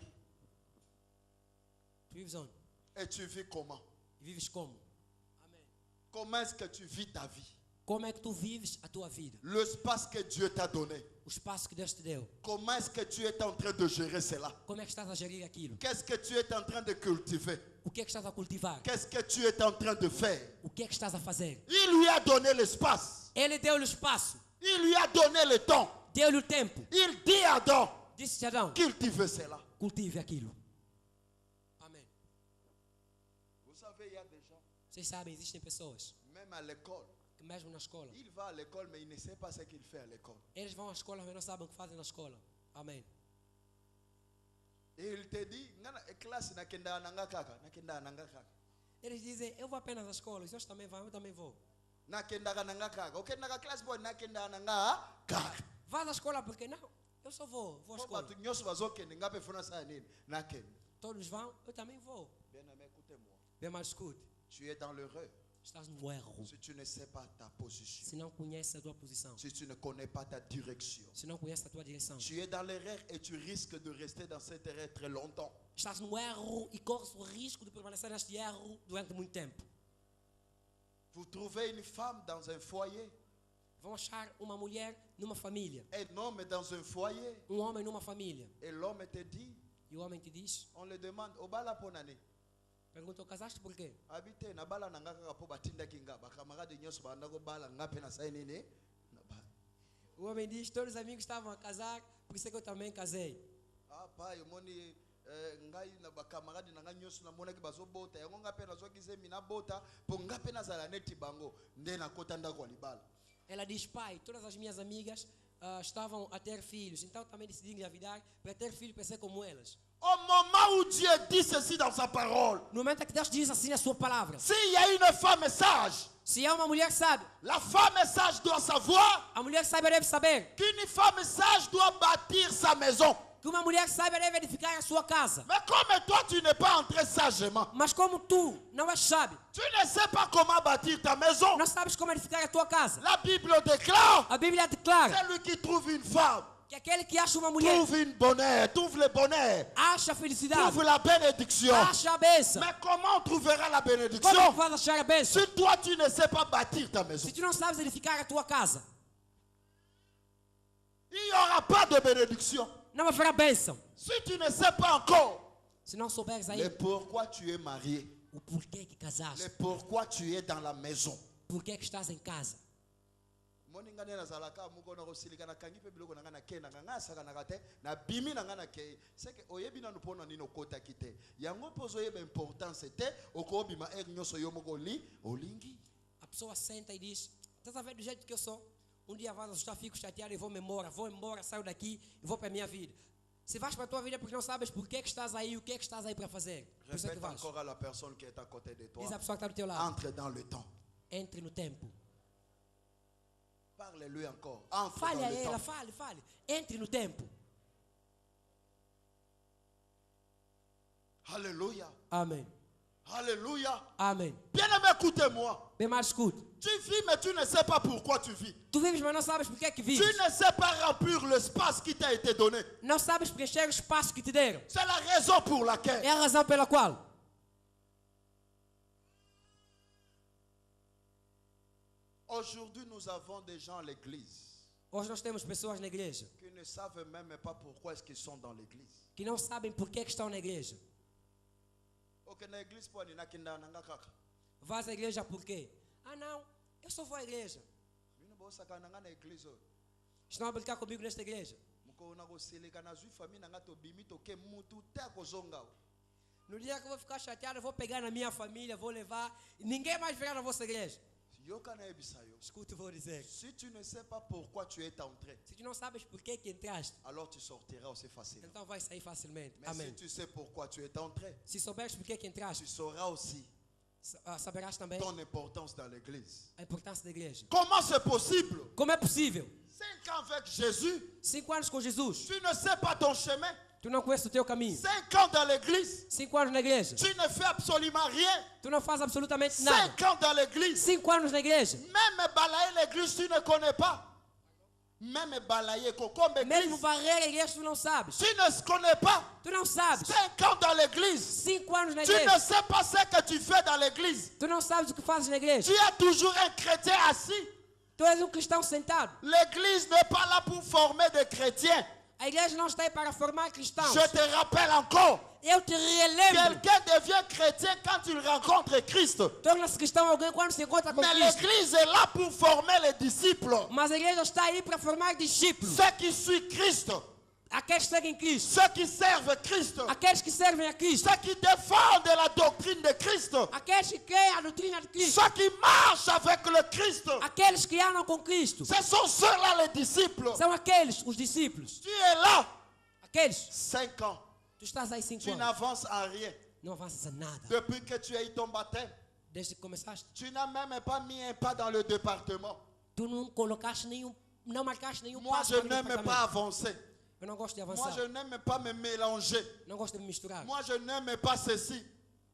Tu vives onde? Et tu vis comment? E vives como? Amém. Comment est-ce que tu vis ta vie? Como é que tu vives a tua vida? L'espace que Dieu t'a donné. O espaço que Deus te deu. Comment est-ce que tu es en train de gérer cela? Como é que estás a gerir aquilo? Qu'est-ce que tu es en train de cultiver? O que é que estás a cultivar? Qu'est-ce que tu es en train de faire? O que é que estás a fazer? Il lui a donné l'espace. Ele deu-lhe o espaço, Il lui a donné le temps. deu-lhe o tempo. Il dit à Adam, Disse a Adão: cultive cela. cultive aquilo. Amém. Vous savez, il y a des gens, Vocês sabem, existem pessoas même à l'école, que mesmo na escola, il va à l'école, mais il ne sait pas ce qu'il fait à l'école. eles vão à escola, mas não sabem o que fazem na escola. Amém. Et il te dit, classe nakenda nanga kaka, nakenda nanga kaka. Eles dizem: eu vou apenas à escola, os outros também vão, eu também vou. Nakenda nanga kaka. Ok, naga classe boy nakenda nanga kaka. Vá à escola porque não, eu só vou à escola. Batu nyoso bazokende ngape funa sa nini? Nakenda. Todos vão, eu também vou. Bien-aimé, écoutez-moi. Bem, mas escute, Tu es dans l'erreur estás no erro. si tu ne sais pas ta position, Se não conheces a tua posição, si tu ne connais pas ta direction. se não conheces a tua direção, Tu es dans l'erreur et tu risques de rester dans cette erreur très longtemps. estás no erro e corres o risco de permanecer neste erro durante muito tempo. Vous trouvez une femme dans un foyer, Vão achar uma mulher numa família, un homme dans un foyer, homem numa família, et l'homme te dit, e o homem te diz, on le demande, obala ponane. perguntou: casaste por quê? Habite na bala nanga kaka po batinda kinga bakamarade nyoso banda ko bala ngape na sai nini na bala. O homem diz: todos os amigos estavam a casar, por isso é que eu também casei. Ah pai moni ngai na bakamarade nanga nyoso na mona ki bazobota yango ngape na zoki zemi na bota po ngape na zala neti bango nde na kota ndako ya libala. Ela diz: pai, todas as minhas amigas estavam a ter filhos, então também decidi engravidar para ter filho para ser como elas. Au moment où Dieu dit ceci dans sa parole, No momento em que Deus diz assim na sua palavra, s'il y a une femme sage, se há uma mulher sábia, la femme sage doit savoir a mulher sábia deve saber qu'une femme sage doit bâtir sa maison. que uma mulher sábia deve edificar a sua casa. Mais comme toi tu n'es pas entré sagement, Mas como tu não és sábio, tu ne sais pas comment bâtir ta maison. não sabes como edificar a tua casa. La Bible déclare, A Bíblia declara celui qui trouve une femme, que aquele que acha uma mulher trouve une bonheur, trouve le bonheur, acha a felicidade, trouve la bénédiction. acha a bênção. Mais comment on trouvera la Como é bénédiction que vais achar a bênção? si toi tu ne sais pas bâtir ta maison? Se tu não sabes edificar a tua casa, Il n'y aura pas de bénédiction. não haverá bênção. Si tu ne sais pas encore Se não souberes le aí pourquoi tu es marié, o porquê que le casaste, pourquoi tu es dans la maison. porquê que estás em casa. Moninga nena zalaka muko na kosilika na kangi pe biloko na ngana ke na ngana saka na kate na bimi na ngana ke seke oyebi na nupona nino kota kite yango pozo yeba importance te okobima nyoso yo moko olingi. A pessoa senta e diz: estás a ver do jeito que eu sou? Um dia vais assustar, fico chateado e vou embora, saio daqui e vou para a minha vida. Se vais para a tua vida porque não sabes porquê que estás aí, o que é que estás aí para fazer. Por isso é que Répète vais. encore à la personne qui est à côté de toi. Diz à pessoa que está do teu lado: Entre dans le temps. entre no tempo. Parle-lui encore. Entre Fale dans a le ela, temps. fale. Entre no tempo. Alléluia. Amém. Alléluia. Amém. Bien-aimé, écoutez-moi. Bem mais escute. Tu vis, mais tu ne sais pas pourquoi tu vis. Tu vives, mas não sabes porque é que Tu vives. ne sais pas remplir l'espace qui t'a été donné. Não sabes preencher o espaço que te deram. C'est la raison pour laquelle É a razão pela qual aujourd'hui nous avons des gens à l'église hoje nós temos pessoas na igreja qui ne savent même pas pourquoi est-ce qu'ils sont dans l'église. que não sabem porque é que estão na igreja. Ok, na église pô, nina kinda nanga kaka. Vais à igreja por quê? Ah não, eu só vou à igreja. Mino bo saka nanga na église. Estão a brincar comigo nesta igreja. Muko na go seleka na zui famille nanga to bimito ke mutu te kozonga. No dia que eu vou ficar chateado, eu vou pegar na minha família, vou levar. E ninguém mais virá na vossa igreja. Yoka na ebisayo. Escuta, eu vou dizer. Si tu ne sais pas pourquoi tu es entré, Se tu não sabes por que entraste, alors tu sortiras aussi facilement. então vai sair facilmente. Mais Amém. si tu sais pourquoi tu es entré, Se souberes por que entraste, tu sauras aussi saberás também ton importance dans l'église. a importância da igreja. Comment c'est possible? Como é possível? 5 ans avec Jésus, 5 anos com Jesus, tu ne sais pas ton chemin. tu não conheces o teu caminho. 5 ans dans l'église, 5 anos na igreja, tu ne fais absolument rien. tu não fazes absolutamente nada. 5 ans dans l'église, 5 anos na igreja, même balayer l'église, tu ne connais pas. Même balayer, comme mesmo église, varrer a igreja, tu não sabes. tu ne connais pas. Tu não sabes. 5 ans dans l'église, 5 anos na tu ne igreja, sais pas ce que tu fais dans l'église. tu não sabes o que fazes na igreja. Tu es toujours un chrétien assis. Tu és cristão sentado. L'église n'est pas là pour former des chrétiens. A igreja não está aí para formar cristãos. Je te rappelle encore, Eu te relembro. quelqu'un devient chrétien quand il rencontre Christ. Torna-se cristão alguém quando se encontra com Mais Cristo. l'église est là pour former les disciples. Mas a igreja está aí para formar discípulos. Ceux qui suivent Christ, Aqueles que seguem Cristo. ceux qui servent Christ, Aqueles que servem a Cristo. ceux qui défendent la doctrine de Christ, Aqueles que creem a doutrina de Cristo. ceux qui marchent avec le Christ. Aqueles que andam com Cristo. Ce sont ceux-là les disciples. São aqueles, os discípulos. Tu es là Aqueles. 5 ans. Tu estás aí 5 Tu anos. n'avances en rien. Não avanças a nada. Depuis que tu as eu ton baptême, Desde que começaste. tu n'as même pas mis un pas dans le département. Tu não colocaste nenhum. Não marcaste nenhum Moi, passo je para o n'aime departamento. pas avancer. Eu não gosto de Moi, avançar. je n'aime pas me mélanger. Não gosto de me misturar. Moi, je n'aime pas ceci.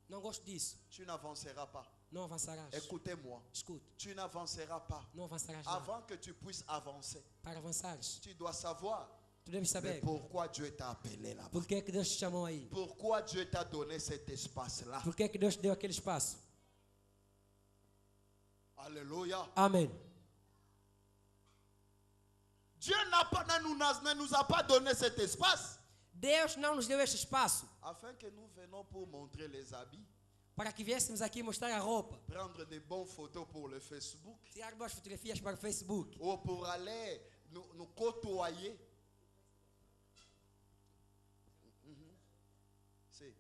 Não gosto disso. Tu n'avanceras pas. Não avançarás. Écoutez-moi. Escute. Tu n'avanceras pas. Não avançarás nada. Avant que tu puisses avancer, Para avançares, tu dois savoir tu deves mais saber pourquoi Dieu t'a appelé là-bas. por que é que Deus te chamou aí. Pourquoi Dieu t'a donné cet espace-là. Por que é que Deus te deu aquele espaço. Alléluia. Amém. Dieu ne nous a pas donné cet espace Deus não nos deu este espaço afin que nous venons pour montrer les habits, para que viéssemos aqui mostrar a roupa, prendre des bonnes photos pour le Facebook tirar boas fotografias para o Facebook ou pour aller nous côtoyer. C'est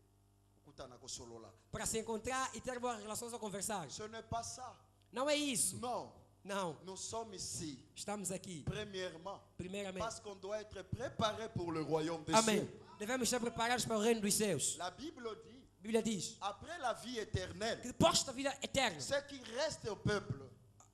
kutana ko solo là. para se encontrar e ter boas relações ao conversar. Ce n'est pas ça. Não é isso. Non, Não. nous sommes ici Estamos aqui, premièrement primeiramente. parce qu'on doit être préparé pour le royaume des Amém. cieux. Devemos estar preparados para o reino dos céus. La Bible dit, A Bíblia diz après la vie éternelle, que depois da vida eterna, ce qui reste au peuple,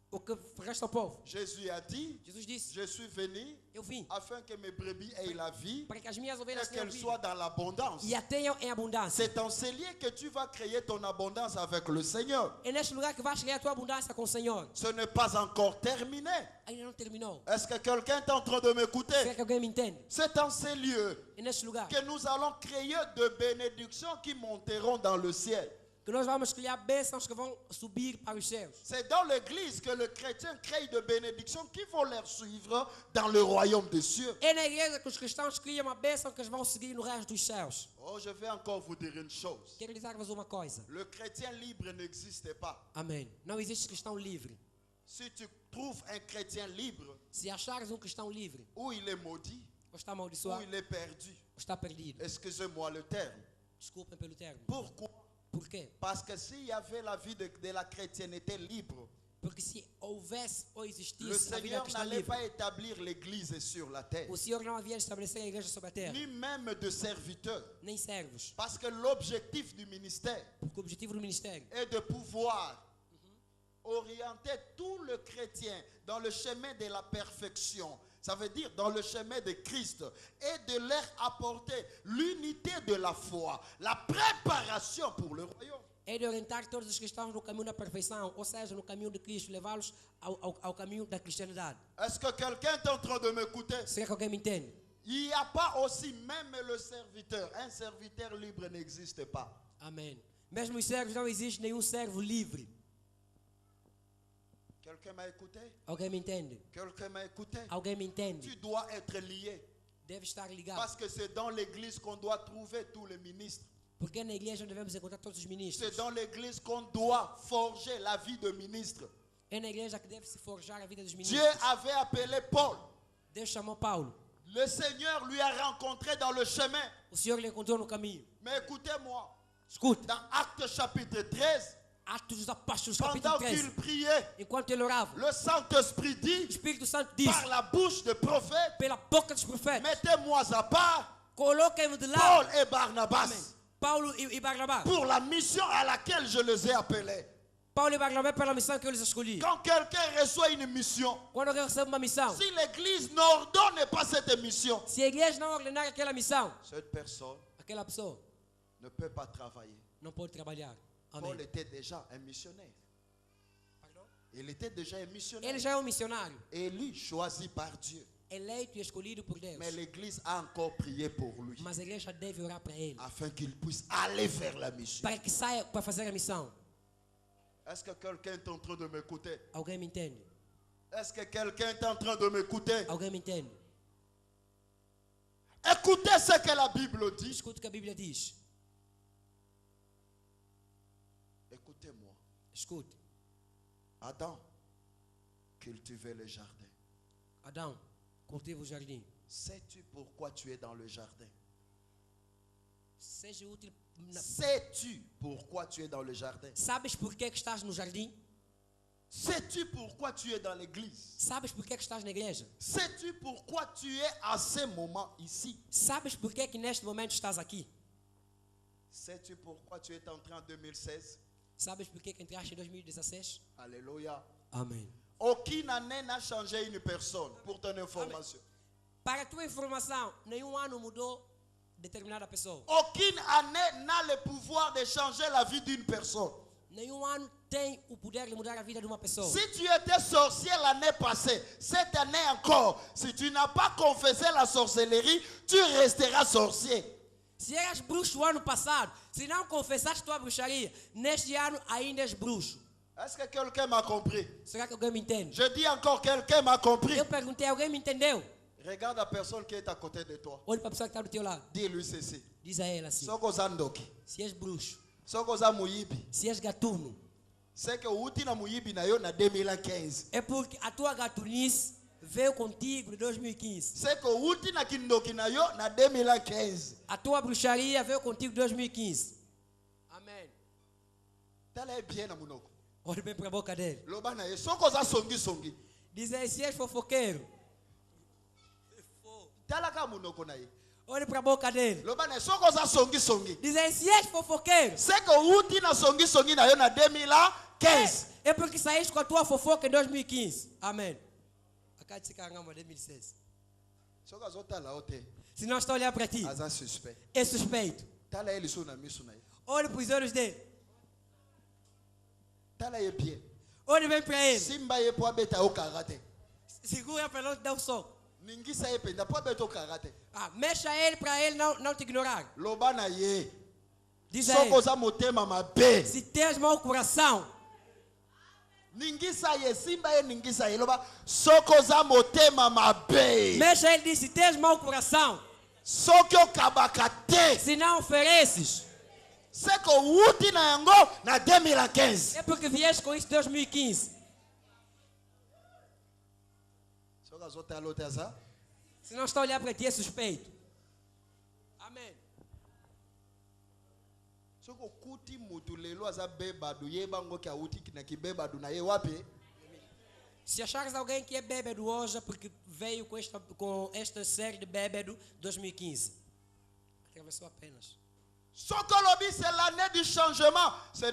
o que resta ao povo. Jésus a dit, Jesus disse: je suis venu Eu vim afin que mes brebis aient la vie para que as minhas et ovelhas tenham qu'elles vida soient dans l'abondance. e a tenham em abundância. C'est en ce lieu que tu vas créer ton abondance avec le Seigneur. É neste lugar que vais criar a tua abundância com o Senhor. Ce n'est pas encore terminé. Ainda não terminou. Est-ce que quelqu'un est en train de Quer m'écouter? que alguém me entenda? C'est en ce lieu É neste lugar que nous allons créer de bénédictions qui monteront dans le ciel. que nós vamos criar bênçãos que vão subir para os céus. C'est dans l'église que le chrétien crée de bénédictions qui vont les suivre dans le royaume des cieux. É na igreja que os cristãos criam uma bênção que eles vão seguir no resto dos céus. Oh, je vais encore vous dire une chose. Quero dizer-vos uma coisa. Le chrétien libre n'existe pas. Amém. Não existe cristão livre. Si tu trouves un chrétien libre, Se achares cristão livre, ou il est maudit, ou está ou amaldiçoado, il est perdu. ou está perdido. Excusez-moi le terme. Desculpem pelo termo. Pourquoi? Por quê? Parce que s'il y avait la vie de la chrétienté libre, Porque se houvesse ou le existisse a vida Seigneur cristã n'allait livre, pas établir l'église sur la terre, o Senhor não havia de estabelecer a igreja sobre a terra, ni même de serviteurs. nem servos. Parce que l'objectif du ministère Porque o objetivo do ministério est de pouvoir orienter tout le chrétien dans le chemin de la perfection. Ça veut dire dans le chemin de Christ. Et de leur apporter l'unité de la foi. La préparation pour le royaume. É de orientar todos os cristãos no caminho da perfeição, ou seja, no caminho de Cristo, levá-los ao caminho da cristianidade. Est-ce que quelqu'un est en train de m'écouter? Será que alguém me entende? Il n'y a pas aussi même le serviteur. Un serviteur libre n'existe pas. Amém. Mesmo os servos, não existe nenhum servo livre. Quelqu'un m'a écouté? Alguém me entende? Quelqu'un m'a écouté? Alguém me entende? Tu dois être lié. Deve estar ligado. Parce que c'est dans l'église qu'on doit trouver tous les ministres. Porque na igreja devemos encontrar todos os ministros. C'est dans l'église qu'on doit forger la vie de ministre. É na igreja que deve se forjar a vida dos Dieu ministros. avait appelé Paul. Deus chamou Paulo. Le Seigneur lui a rencontré dans le chemin. O Senhor lhe encontrou no caminho. Mais écoutez-moi, Escute, dans Actes chapitre 13, Atos dos Apóstolos, capítulo pendant 13. qu'il priait, Enquanto ele orava, le Saint-Esprit o dit, Espírito Santo disse, par la bouche des prophètes, pela boca dos profetas, mettez-moi à part coloquem-me de Paul lado, et Barnabas Paulo e Barnabás. pour la mission à laquelle je les ai appelés. Paulo e Barnabé pela missão que eu lhes escolhi. Quand quelqu'un reçoit une mission, Quando alguém recebe uma missão, si l'église n'ordonne pas cette mission, se a igreja não ordenar aquela missão, cette personne aquela pessoa ne peut pas travailler. não pode trabalhar. Paul Amém. était déjà un missionnaire. Il était déjà un missionnaire. Ele já é um missionário, Élu, choisi par Dieu. eleito e escolhido por Deus. Mais l'église a encore prié pour lui, Mas a igreja deve orar para ele, afin qu'il puisse aller vers la mission. para que saia para fazer a missão. Est-ce que quelqu'un est en train de m'écouter? Alguém me entende? Est-ce que quelqu'un est en train de m'écouter? Alguém me entende? Écoutez ce que la Bible dit. Escute o que a Bíblia diz. Écoutez-moi. Escute. Adam cultivait le jardin. Adão, cultiva o jardim. Sais-tu pourquoi tu es dans le jardin? Seja útil. Sais-tu pourquoi tu es dans le jardin? Sabes por que estás no jardim? Sais-tu pourquoi tu es dans l'église? Sabes por que estás na igreja? Sais-tu pourquoi tu es à ce moment ici? Sabes por que neste momento estás aqui? Sais-tu pourquoi tu es entré en 2016? Sabes por que entraste em 2016? Alléluia. Amém. Aucune année n'a changé une personne, pour ton information. Para a tua informação, nenhum ano mudou determinada pessoa. Aucune année n'a le pouvoir de changer la vie d'une personne. Nenhum ano tem o poder de mudar a vida de uma pessoa. Si tu étais sorcier l'année passée, cette année encore, si tu n'as pas confessé la sorcellerie, tu resteras sorcier. Se eras bruxo o ano passado, se não confessaste tua bruxaria, neste ano ainda és bruxo. Est-ce que quelqu'un m'a compris? Será que alguém me entende? Je dis encore, quelqu'un m'a compris. Eu perguntei, alguém me entendeu? Regarde la personne qui est à côté de toi. Olha para a pessoa que está do teu lado. Dis-lui ceci. Diz a ela assim: Soko zandoki. se és bruxo, Soko za muyibi. se és gatuno, C'est que uti na muyibi na yo na 2015. é porque a tua gatunice veio contigo em 2015. C'est que uti na kindoki na yo na 2015. A tua bruxaria veio contigo em 2015. Amém. Tala bien na munoko. Olha bem para a boca dele. Loba na ye soko za songi songi. Diz aí, se és fofoqueiro. Tala ka munoko na ye. Olha para a boca dele. Loba na ye soko za songi songi. Diz aí, se és fofoqueiro. C'est que uti na songi songi na yo na 2015. É porque saíste com a tua fofoca em 2015. Amém. Acá de caramba 2016. Soko zo tala ote. Se não está a olhar para ti, Aza suspect. é suspeito. Tala ele so na misu na ye. Olhe para os olhos dele. Tala ye bien. Olhe bem para ele. Simba ye po abeta o karate. Segura para não te dar um soco. Ningisa ye penda po abeta o karate. Mexa ele para ele não te ignorar. Loba na ye. Diz a Soko ele, za motema mabe. se tens mau coração, Ningisa ye simba ye ningisa ye loba soko za motema mabe. mexa ele diz, se tens mau coração, Soko kabakate. se não ofereces, Seko uti na yango na 2015. é porque vieste com isso em 2015. Soko zo tala ote aza. Se não está a olhar para ti, é suspeito. Amém. Soko kuti mutu lelo aza bebadu ye bango ki uti na kibebadu na ye wapi? Se achares alguém que é bêbado hoje, porque veio com esta série de bêbado 2015. Atravessou apenas. Sokolobi, c'est l'année du changement. Ce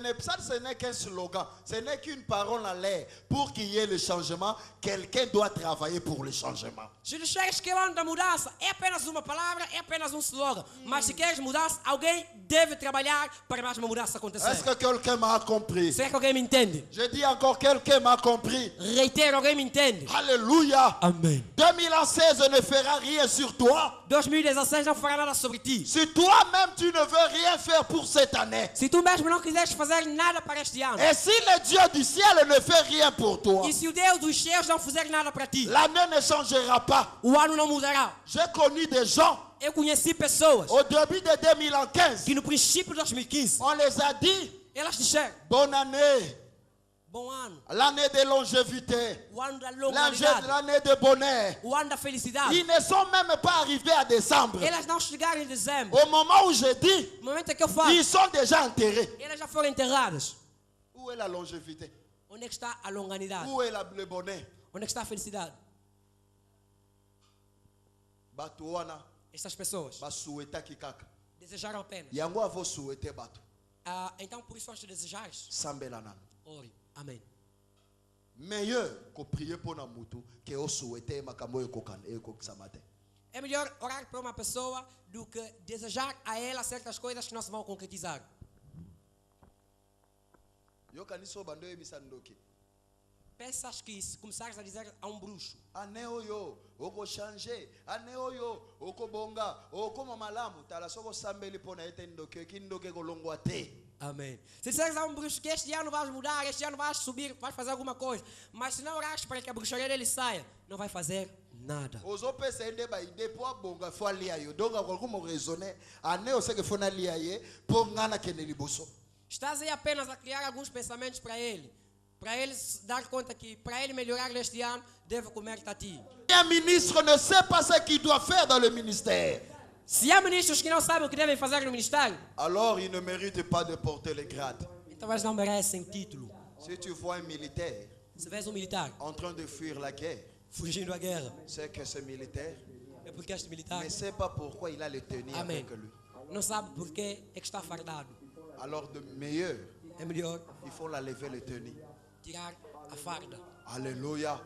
n'est qu'un slogan. Ce n'est qu'une parole en l'air. Pour qu'il y ait le changement, quelqu'un doit travailler pour le changement. Se tu chegas que o ano da mudança, é apenas uma palavra, é apenas slogan. Mas se queres mudança, alguém deve trabalhar para mais uma mudança acontecer. Est-ce que quelqu'un m'a compris? Será que alguém me entende? Je dis encore, quelqu'un m'a compris. Reitero, alguém me entende? Alléluia. Amém. 2016 ne fera rien sur toi. 2016 não fará nada sobre ti. Si toi-même tu ne veux rien faire pour cette année. Se tu mesmo não quiseres fazer nada para este ano. Et si le Dieu du ciel ne fait rien pour toi, E se o Deus dos céus não fizer nada para ti, l'année ne changera pas. o ano não mudará. J'ai connu des gens Eu conheci pessoas au début de 2015. que no princípio de 2015, On les a dit, elas disseram, bonne année, bom ano, l'année de longévité, o ano da longanimidade, l'année de bonheur. o ano da felicidade. Ils ne sont même pas arrivés à décembre. Elas não chegaram em dezembro. Au moment où je dis, No momento em que eu falo, ils sont déjà enterrés. elas já foram enterradas. Où est la longévité? Onde é que está a longanidade? Où est le bonheur? Onde é que está a felicidade? Bato wana Estas pessoas basueta kikaka. desejaram apenas. Yango avo suete bato. Então, por isso, antes de desejares, Sambela nanu. ore. Amém. Meilleur que prier pour na mutu que o suete makambo ekokan ekoksamate. É melhor orar para uma pessoa do que desejar a ela certas coisas que não se vão concretizar. Yo kaniso bando ebisandoki. Pensas que se começares a dizer a um bruxo, Ane oyo oko changer, ane oyo oko bonga, oko mamalamu tala soko sambeli pona etendoki kindoke kolongwa te. amém. Se disseres a um bruxo que este ano vais mudar, este ano vais subir, vais fazer alguma coisa, mas se não orares para que a bruxaria dele saia, não vai fazer nada. Ozo pesa ende ba ide po bonga fo alia yo donc akokumo raisonner ane oseke fona lia ye po ngana kene liboso. Estás aí apenas a criar alguns pensamentos para ele se dar conta que para ele melhorar neste ano, deve comer tati. Un ministre ne sait pas ce qu'il doit faire dans le ministère. Se há ministros que não sabem o que devem fazer no ministério, Alors il ne mérite pas de porter les grades. então eles não merecem título. Si tu vois un militaire Se vês militar en train de fuir la guerre, fugindo da guerra, c'est que ce militaire é porque este militar, ne sait pas pourquoi il a le tenir amém, avec lui. não sabe porque é que está fardado. Alors de meilleur, É melhor il faut la lever le tenir. tirar a farda. Alléluia.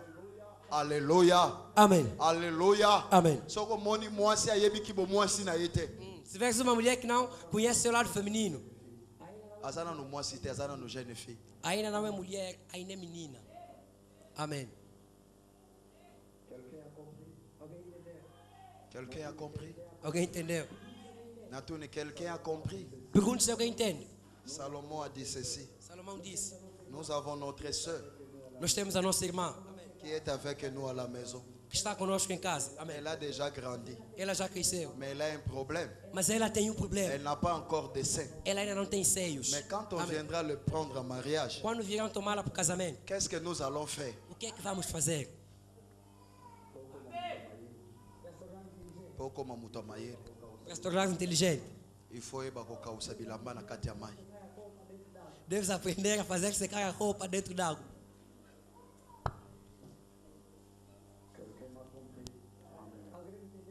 Alléluia. Amém. Alléluia. Amém. Soko moni mwasi ayebi ki bo mwasi na yete. Se vês uma mulher que não conhece seu lado feminino, Azana no mwasi te azana no jeune fille. ainda não é mulher, ainda é menina. Amém. Quelqu'un a compris? Alguém entendeu? Natune, quelqu'un a compris? Pergunte se alguém entende. Salomon a dit ceci. Salomão disse: Nous avons notre sœur nós temos a nossa irmã qui est avec nous à la maison. que está conosco em casa. Amém. Elle a déjà grandi, Ela já cresceu, mais elle a un problème. mas ela tem problema. Elle n'a pas encore de sein. Ela ainda não tem seios. Mais quand on Amém. viendra le prendre en mariage, Quando virão tomá-la para o casamento, qu'est-ce que nous allons faire? o que é que vamos fazer? Pour comme muto mayele, Para se tornar inteligente, il faut eba kokausa bilamba na kati ya mai. deves aprender a fazer secar a roupa dentro d'água.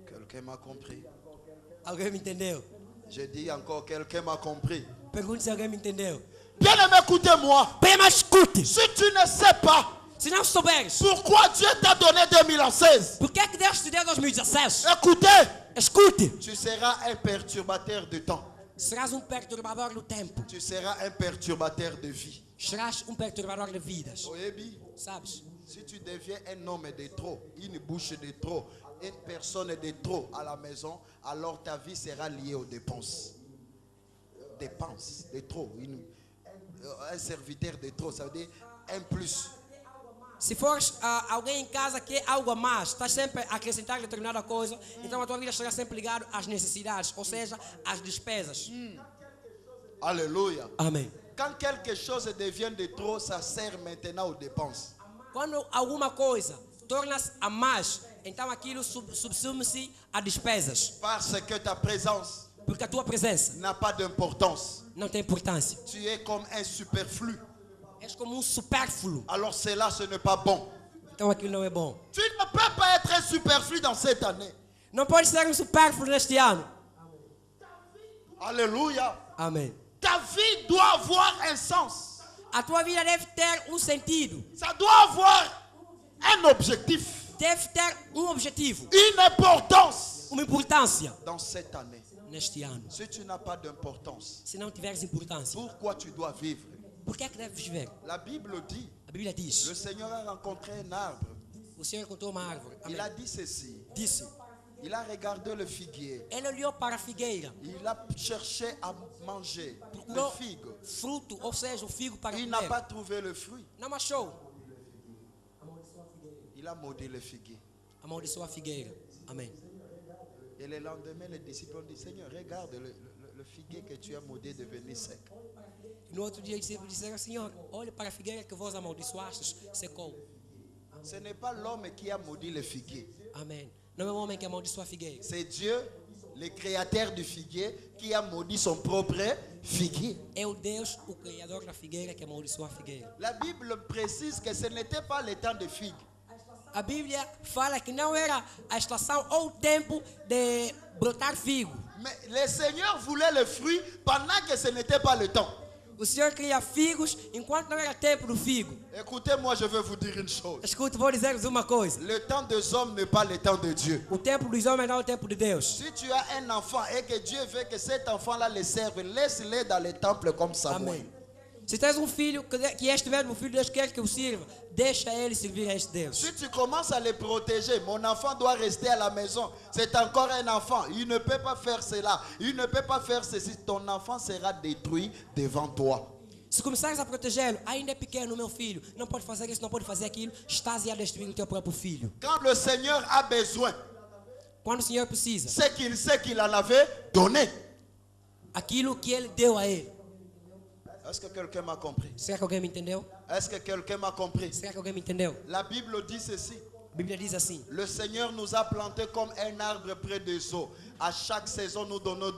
Quelqu'un m'a compris? Alguém me entendeu? Je dis encore, quelqu'un m'a compris. Pergunte se alguém me entendeu. Bien aimé, écoutez-moi. Bem, mas escute. Si tu ne sais pas Se não souberes, pourquoi Dieu t'a donné 2016, por que é que Deus te deu 2017? écoutez, Escute. tu seras un perturbateur de temps. Serás perturbador do tempo. Tu seras un perturbateur de vie. Serás perturbador de vidas. Oyebi, Sabes? si tu deviens un homme de trop, une bouche de trop, une personne de trop à la maison, alors ta vie sera liée aux dépenses. Dépenses de trop. Un serviteur de trop, ça veut dire un plus. Se fores alguém em casa que é algo a mais, estás sempre a acrescentar determinada coisa, então a tua vida estará sempre ligada às necessidades, ou seja, às despesas. Alléluia. Amém. Quand quelque chose devient de trop, ça sert maintenant aux dépenses. Quando alguma coisa torna-se a mais, então aquilo subsume-se a despesas. Parce que ta présence Porque a tua presença n'a pas d'importance. não tem importância. Tu es comme un superflu. És como supérfluo. Alors cela, ce n'est pas bon. Então aquilo não é bom. Tu ne peux pas être un superflu dans cette année. Não pode ser supérfluo neste ano. Alléluia. Amém. Ta vie doit avoir un sens. A tua vida deve ter um sentido. Ça doit avoir un objectif, Deve ter um objetivo. une importance Uma importância dans cette année. neste ano. Si tu n'as pas d'importance, Se não tiveres importância, pourquoi tu dois vivre? por que é que deves viver? La Bible dit, A Bíblia le diz: Seigneur a rencontré un arbre. o Senhor encontrou uma árvore. Il Amém. a dit ceci. Disse: Il a regardé le figuier. ele olhou para a figueira, Il a cherché à manger le procurou figue. fruto, ou seja, o figo para Il n'a comer. pas trouvé le fruit. Não achou. Il a maudit le figuier. Amaldiçoou a figueira. Amém. Et le lendemain, les disciples ont dit, Seigneur, regarde le figuier que tu as maudit devenir sec. No outro dia, os discípulos disseram: Senhor, olhe para a figueira que vós amaldiçoastes, secou. Ce n'est pas l'homme qui a maudit le figuier. Amém. Não é um homem que amaldiçoa a figueira. C'est Dieu, le créateur du figuier, qui a maudit son propre figuier. É o Deus, o Criador da figueira, que amaldiçoa a figueira. La Bible précise que ce n'était pas le temps de figue. A Bíblia fala que não era a estação ou o tempo de brotar figo. Mais le Seigneur voulait le fruit pendant que ce n'était pas le temps. O Senhor cria figos enquanto não era tempo do figo. Écoutez-moi, je vais vous dire une chose. Escute, vou dizer-vos uma coisa. Le temps des hommes n'est pas le temps de Dieu. O tempo dos homens não é o tempo de Deus. Si tu as un enfant et que Dieu veut que cet enfant-là le serve, laisse-le dans le temple comme Samuel. Amém. Se tens um filho que este mesmo filho de Deus quer que o sirva, deixa ele servir a este Deus. Si tu commences à le protéger, mon enfant doit rester à la maison. C'est encore un enfant. Il ne peut pas faire cela. Il ne peut pas faire ceci. Ton enfant sera détruit devant toi. Se começares a protegê-lo, ainda é pequeno meu filho, não pode fazer isso, não pode fazer aquilo, estás a destruir o teu próprio filho. Quand le Seigneur a besoin, Quando o Senhor precisa, c'est qu'il sait qu'il en avait donné. aquilo que ele deu a ele. Est-ce que quelqu'un m'a compris? Será que alguém me entendeu? Est-ce que quelqu'un m'a compris? Será que alguém me entendeu? La Bible dit ceci. A Bíblia diz assim: Le Seigneur nous a plantés comme un arbre près des eaux. À chaque saison, nous donnons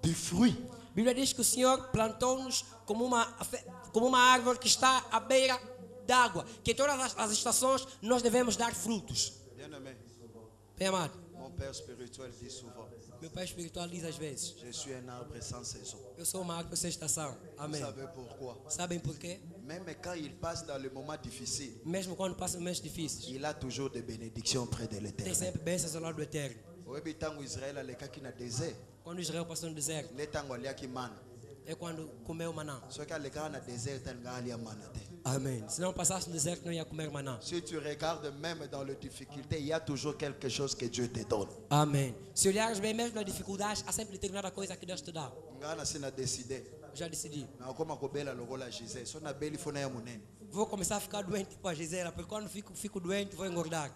du fruit. a Bíblia diz que o Senhor plantou-nos como uma árvore que está à beira d'água, que em todas as estações nós devemos dar frutos. Bien-aimé, Bem amado, mon Père spirituel dit souvent, meu pai espiritual diz às vezes: je suis un arbre sans saison. eu sou uma árvore sem estação. Vous Amém. savez pourquoi? Sabem por quê? Même quand il passe dans le moment difficile, Mesmo quando passam momentos difíceis, il a toujours des bénédictions près de tem l'éternel. sempre bênçãos ao lado do Eterno. Oyebi tango Israël alekaki na désert, Quando Israel passou no deserto, nde tango aliaki mana. é quando comeu maná. Soki alekaka na désert talinga alia mana te. Amém. Se não passasse no deserto, não ia comer maná. Si tu regardes même dans les difficultés, il y a toujours quelque chose que Dieu te donne. Amém. Se olhares bem mesmo nas dificuldades, há sempre determinada coisa que Deus te dá. Ngana sina décidé. Já decidi. Na okoma kobela lokola Gisèle. So na beli fona ya munene. Vou começar a ficar doente com a Gisela, porque quando fico doente, vou engordar.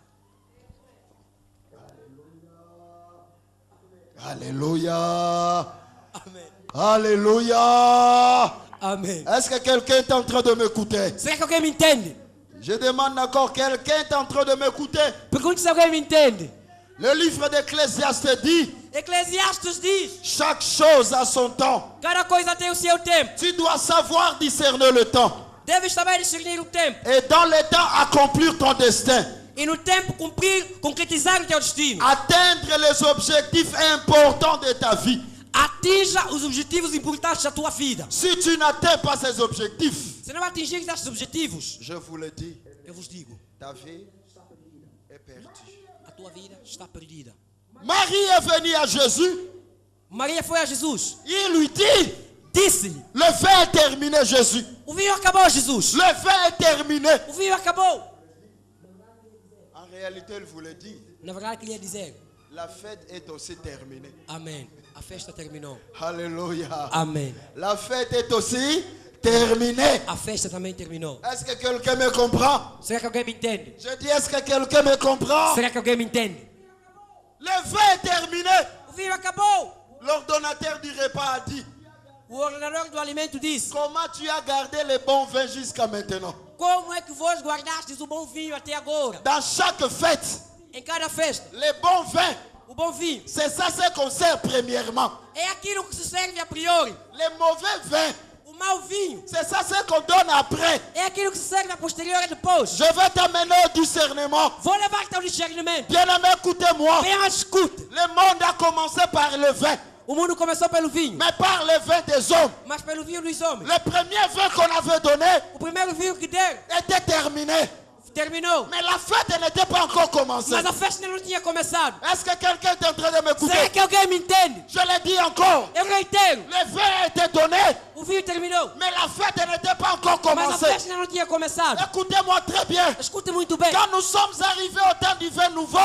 Alléluia. Amém. Alléluia. Amém. Est-ce que quelqu'un est en train de m'écouter? Será que alguém me entende? Je demande encore, quelqu'un est en train de m'écouter? Pergunte se alguém me entende. Le livre d'Ecclésiaste dit, Eclesiastes diz: chaque chose a son temps. cada coisa tem o seu tempo. Tu dois savoir discerner le temps. Deves saber discernir o tempo. Et dans le temps, accomplir ton destin. E no tempo cumprir, concretizar o teu destino. Atteindre les objectifs importants de ta vie. Atinja os objetivos importantes da tua vida. Si tu n'atteins pas ces objectifs, Se não atingir estes objetivos, je vous le dis, eu vos digo, ta vie est perdue. a tua vida está perdida. Marie est venue à Jésus. Maria foi a Jesus. Il lui dit, Disse-lhe: le vin est terminé, Jésus. o vinho acabou, Jesus. Le vin est terminé. O vinho acabou. En réalité, il vous le dit, Na verdade, queria dizer: la fête est aussi terminée. Amém. A festa terminou. Alléluia. Amém. La fête est aussi terminée. A festa também terminou. Est-ce que quelqu'un me comprend? Será que alguém me entende? Je dis, est-ce que quelqu'un me comprend? Será que alguém me entende? Le vin est terminé. O vinho acabou. L'ordonnateur du repas a dit, O ordenador do alimento disse: comment tu as gardé le bon vin jusqu'à maintenant? como é que vós guardastes o bom vinho até agora? Dans chaque fête, Em cada festa, le bon vin, o bom vinho c'est ça ce qu'on sert premièrement. é aquilo que se serve a priori. Le mauvais vin, O mau vinho c'est ça ce qu'on donne après. é aquilo que se serve a posteriori depois. Je vais t'amener au discernement. Vou levar-te ao discernimento. Bien-aimé, écoutez-moi. Bem, escute. Le monde a commencé par le vin. O mundo começou pelo vinho, mais par le vin des hommes. mas pelo vinho dos homens. Le premier vin qu'on avait donné O primeiro vinho que deram était terminé. terminou, Mais la fête n'était pas encore commencée. mas a festa ainda não tinha começado. Est-ce que quelqu'un est en train de Será m'écouter? que alguém me entende? Je l'ai dit encore. Eu reitero, Le vin a été donné, o vinho terminou, mais la fête n'était pas encore mas a commencée. festa ainda não tinha começado. Écoutez-moi très bien. Escute muito bem. Quand nous sommes arrivés au temps du vin nouveau,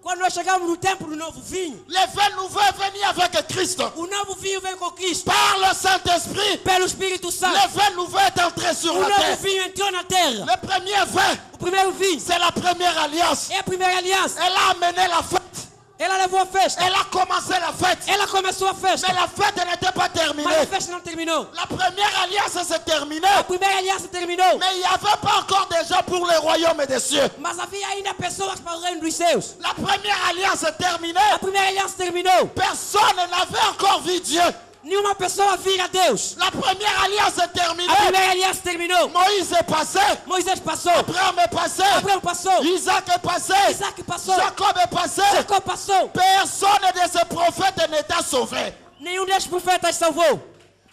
Quando nós chegamos no tempo do novo vinho, le vin nouveau est venu avec Christ. o novo vinho vem com Cristo. Par le Saint-Esprit, Pelo Espírito Santo. le vin nouveau est entré sur O la novo terre. vinho entrou na terra. Le premier vin, O primeiro vinho c'est la première alliance. é a primeira aliança. Elle a amené la fête. Ela levou a festa. Elle a commencé la fête. Ela começou a festa. Mais la fête n'était pas Mas a terminée. festa não terminou. La première alliance s'est terminée. A primeira aliança terminou. Mais il n'y avait pas encore des gens pour le royaume des cieux. Mas havia ainda pessoas para o reino dos céus. La première alliance est terminée. A primeira aliança terminou. Personne n'avait encore vu Dieu. Nenhuma pessoa vira Deus. La première alliance est terminée. A primeira aliança terminou. Moïse est passé. Moisés passou. Abraham est passé. Abraão passou. Isaac est passé. Isaac passou. Jacob est passé. Jacó passou. Personne de ces prophètes n'était sauvé. Nenhum desses profetas salvou.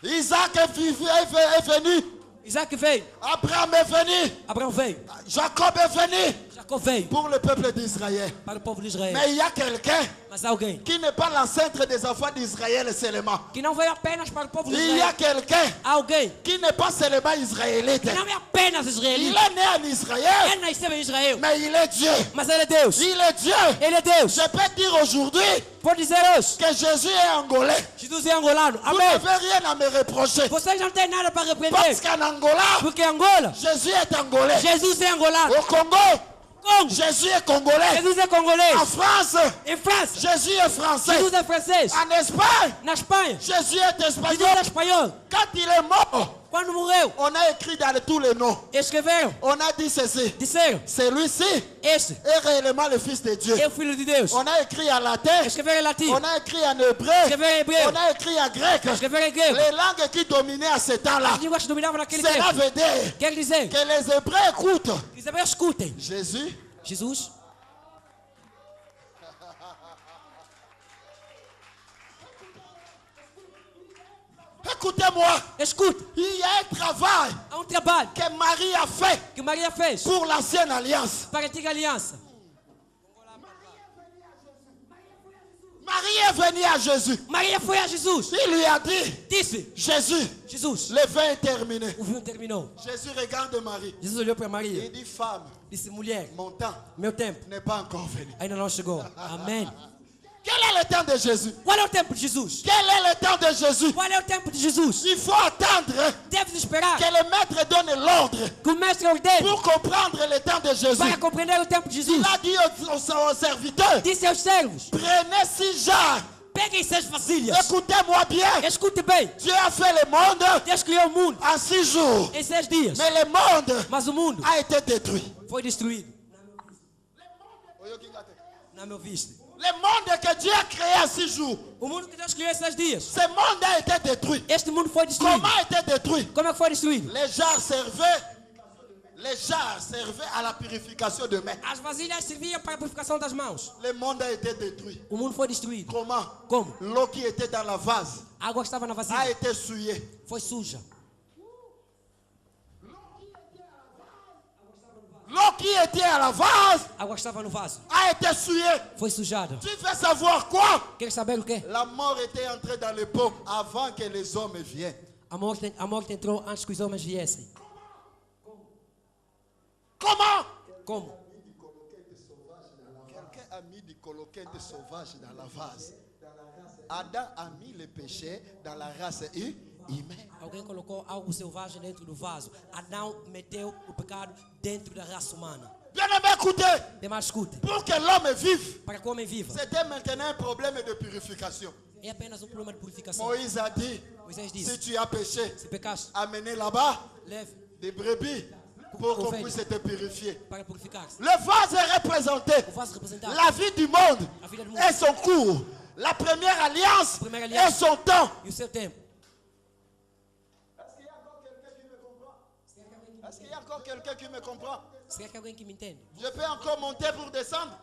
Isaac est venu. Isaac veio. Abraham est venu. Abraão veio. Jacob est venu. Jacó veio Pour le peuple d'Israël. para o povo de Israel. Mais il y a quelqu'un Mas alguém qui n'est pas l'ancêtre des enfants d'Israël seulement. que não veio apenas para o povo de Il y a Israel. quelqu'un Alguém qui n'est pas seulement israélite. que não é apenas Il israelita. est né en Israël, Ele nasceu em Israel. mais il est Dieu. Mas ele é Deus. Il est Dieu. Ele é Deus. Je peux dire aujourd'hui Vou dizer hoje, que Jésus est angolais. Jesus é angolano. Vous Amém. n'avez rien à me reprocher. Vocês não têm nada para Parce repreender. qu'en Angola, Porque Angola, Jésus est angolais. Jesus é angolano. Au Congo, Congo, Jésus est congolais. Jesus é congolês. En France, Em França, Jésus est français. Jesus é francês. En Espagne, Na Espanha, Jésus est Jesus espagnol. é espanhol. Quand il est mort, Quando morreu, on a écrit dans tous les noms. escreveram, On a dit ceci. disseram, Celui-ci este est réellement le Fils de Dieu. é o Filho de Deus. On a écrit en latin. Escreveram em latim, On a écrit en hébreu. escreveram em hebreu, On a écrit en grec. escreveram em grego. Les langues qui dominaient à ce temps-là. As línguas que dominavam naquele Cela tempo. veut dire Quer dizer, que les Hébreux écoutent os hebreus escutem. Jésus. Jesus, Écoutez-moi. escuta, Il y a un travail há um trabalho que Marie a fait que Maria fez pour l'ancienne alliance. para a antiga aliança. Marie est venue à Jésus. Maria foi a Jesus, Il lui a dit, disse, Jésus, Jesus, le vin est terminé. o vinho terminou. Jésus regarde Marie. Jesus olhou para Maria, Il dit, femme, disse, mulher, mon temps meu tempo n'est pas encore venu. ainda não chegou. Amém. Quel est le temps de Jésus? Qual é o tempo de Jesus? Quel est le temps de Jésus? Qual é o tempo de Jesus? Il faut attendre Deve esperar que le maître donne l'ordre que o mestre ordene pour comprendre le temps de Jésus. para compreender o tempo de Jesus. Il a dit aux serviteurs, Disse aos servos, prenez 6 jarres. peguem 6 vasilhas. Écoutez-moi bien. Escute bem, Dieu a fait le monde Deus criou o mundo en 6 jours. em 6 dias, Mais le monde mas o mundo a été détruit. foi destruído. Na meu visto. Le monde que Dieu a créé en 6 jours, O mundo que Deus criou em 6 dias, ce monde a été détruit. este mundo foi destruído. Comment a été détruit? Como é que foi destruído? Les jarres servaient à la purification de mains. As vasilhas serviam para a purificação das mãos. Le monde a été détruit. O mundo foi destruído. Comment? Como? L'eau qui était dans la vase A água que estava na a vasilha été souillée. foi suja. L'eau qui était à la vase A água que estava no vaso a été souillée. foi sujada. Tu veux savoir quoi? Quer saber o quê? La mort était entrée dans le pot avant que les hommes viennent. A morte entrou antes que os homens viessem. Comment? Como? Quelqu'un a mis du coloquinte sauvage dans la vase. Adam a mis le péché dans la race humaine. Alguém colocou algo selvagem dentro do vaso. Adão meteu o pecado dentro da raça humana. Bien-aimé, écoutez. Demais escute. Pour que l'homme vive, Para que o homem viva, c'était maintenant un problème de purification. é apenas um problema de purificação. Moïse a dit, Moisés si disse, tu as péché, se pecaste, amenez là-bas leve des brebis pour qu'on puisse te purifier. para purificar-se. Le vase est représenté O vaso representava la vie du monde a vida do mundo et son cours. La première alliance Première et alliance. son temps. e o seu tempo. Est-ce qu'il y a encore quelqu'un qui me comprend? Será que alguém que me entende? Je peux encore monter pour descendre?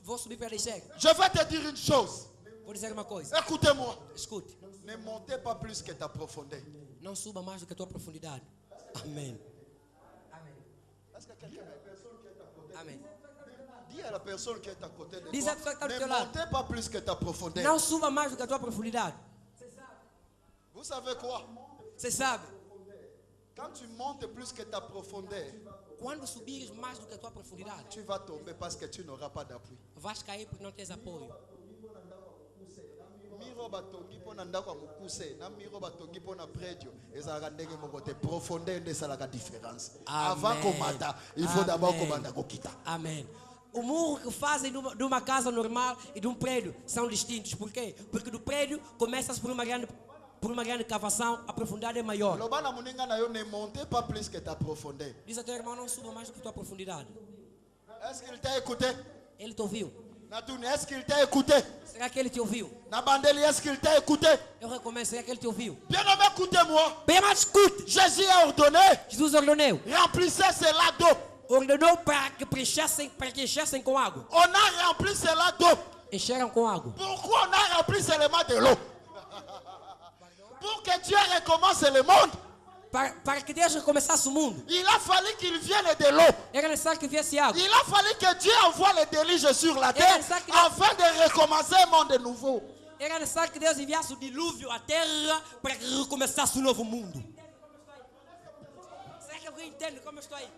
Vou subir para descer. Je vais te dire une chose. Vou dizer uma coisa. Écoutez-moi. Escute. Ne montez pas plus que ta profondeur. Não suba mais do que a tua profundidade. Amém. Est-ce que quelqu'un a une personne qui est à côté? Amém. Dis à la personne qui est à côté de Diz toi. à pessoa que está do Ne teu lado. montez pas plus que ta profondeur. Não suba mais do que a tua profundidade. Vous savez quoi? Você sabe, Quand tu montes plus que ta profondeur, quando subires mais do que a tua profundidade, tu vas tomber parce que tu n'auras pas d'appui. vais cair porque não tens apoio. Miro batongi pona ndako mukuse na miro batongi pona prédio ezalaka ndenge moko te profondeur nde esalaka différence. Avant komata il faut d'abord komanda kokita. Amém. O muro que fazem de uma casa normal e de um prédio são distintos. Por quê? Porque do prédio começa-se por uma grande cavação, a profundidade é maior. Lobana muninga na yo ne montez pas plus que ta profondeur. Diz a teu irmão, não suba mais do que a tua profundidade. Est-ce qu'il t'a écouté? Ele te ouviu. Natouni, est-ce qu'il t'a écouté? Será que ele te ouviu? Nabandeli, est-ce qu'il t'a écouté? Eu recomeço, será que ele te ouviu? Bien aimé, écoutez-moi. Bem, mas escute. Jésus a ordonné, Jesus ordenou. remplissez cela d'eau. Ordenou para que enchessem com água. On a rempli cela d'eau. Encheram com água. Pourquoi on a rempli seulement de l'eau? Pour que Dieu recommence le monde, Para que Deus recomeçasse o mundo, il a fallu qu'il vienne de l'eau. era necessário que viesse água. Il a fallu que Dieu envoie le déluge sur la terre afin de recommencer un monde nouveau. Era necessário que Deus enviasse o dilúvio à terra para que recomeçasse um novo mundo. Será que alguém entende como eu estou aí?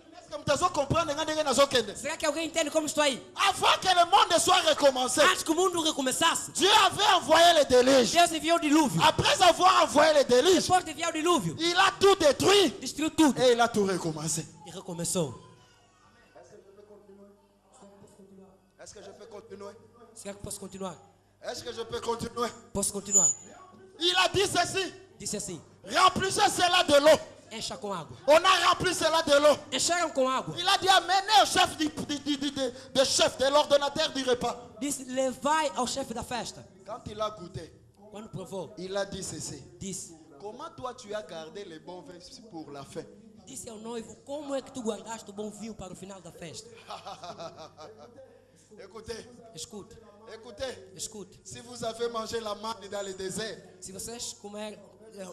Será que alguém entende como estou aí? Avant que le monde soit recommencé, Antes que o mundo recomeçasse, Dieu avait envoyé le déluge. Deus enviou o dilúvio. Après avoir envoyé le déluge, Depois de enviar o dilúvio, il a tout détruit destruiu tudo et il a tout recommencé. e recomeçou. Est-ce que je peux continuer? Será que posso continuar? Est-ce que je peux continuer? Posso continuar? Il a dit ceci. Disse assim: Remplissez cela de l'eau. encha com água. On a rempli cela de l'eau. Encheram com água. Il a dit amenez au chef de chef, de l'ordonnateur du repas. Disse: levai ao chefe da festa. Quand il a goûté, Quando provou, il a dit ceci. disse: Comment toi tu as gardé les bons vins pour la fin? disse ao noivo: como é que tu guardaste o bom vinho para o final da festa? Écoutez, Escute, écoutez. escute. Si vous avez mangé la manne dans le désert, Se vocês comerem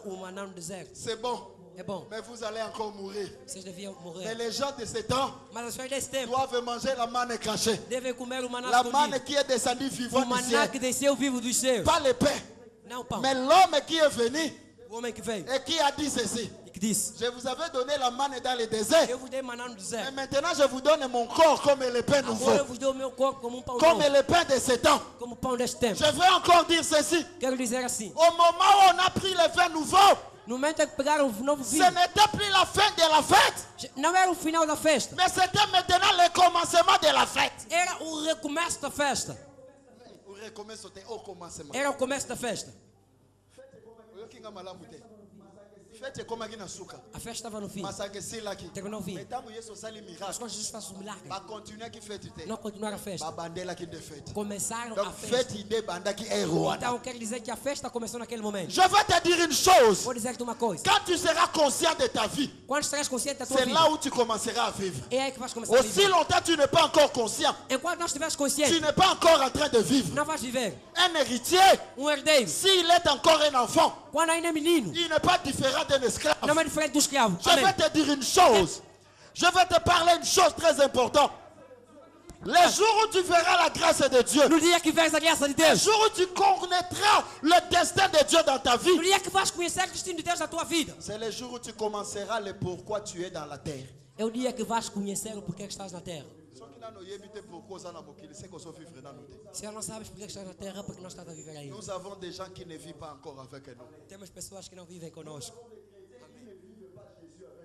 o maná no deserto, c'est bon. é bom. Mais vous allez encore mourir. Vocês deviam Mais morrer. les gens de ce temps Mas as pessoas desse tempo doivent manger la manne cachée. devem comer o maná La escondido. manne qui est descendue vivant O du maná ciel. que desceu vivo dos céus. Pas le pain. Não o pão. Mais l'homme qui est venu O homem que veio et qui a dit ceci. e que disse: Je vous avais donné la manne dans le désert. eu vos dei maná no Mais deserto. maintenant je vous donne mon corps comme le pain Agora eu nouveau. vos dou o meu corpo como um pão Comme novo. le pain de ce temps. Como o pão deste tempo. Je veux encore dire ceci. Quero dizer assim: Au moment où on a pris le vin nouveau, no momento em que pegaram o novo ce vinho, n'était plus la fin de la fête. não era o final da festa, Mais c'était maintenant le commencement de la fête. era o recomeço da festa. Vous recommencez au commencement. Era o começo da festa. Fête comme na suka. A festa estava no fim. Masake silaki. Terminou o fim. Mais tant que Yesu sali Mas miracle, quando Jesus faz um milagre, ba continuer qui fête te. não continuaram a festa. Ba bandela qui de fête. Começaram Donc a festa. fête idée banda qui est roi. Então quer dizer que a festa começou naquele momento. Je vais te dire une chose. Vou dizer-te uma coisa. Quand tu seras conscient de ta vie, Quando estarás consciente da tua c'est vida, là où tu commenceras à vivre. é aí que vais começar a Aussi viver. longtemps tu n'es pas encore conscient, Enquanto não estiveres tu consciente, n'es pas encore en train de vivre. não vais viver. Un héritier, Herdeiro, s'il est encore un enfant, quando ainda é menino, il n'est pas différent d'un esclave. não é diferente do escravo. Je vais te dire une chose. Je vais te parler une chose très importante. Les jours où tu verras la grâce de Dieu, No dia que veres a graça de les Deus, jours où tu connaîtras le destin de Dieu dans ta no vie, dia que vais conhecer o destino de Deus na tua vida, c'est le jour où tu commenceras le pourquoi tu es dans la terre. é o dia que vais conhecer o porquê que estás na terra. Se não sabes porquê que estás na terra, porque não estás a viver ainda. Nous avons des gens qui ne vivent pas encore avec nous. Temos pessoas que não vivem conosco.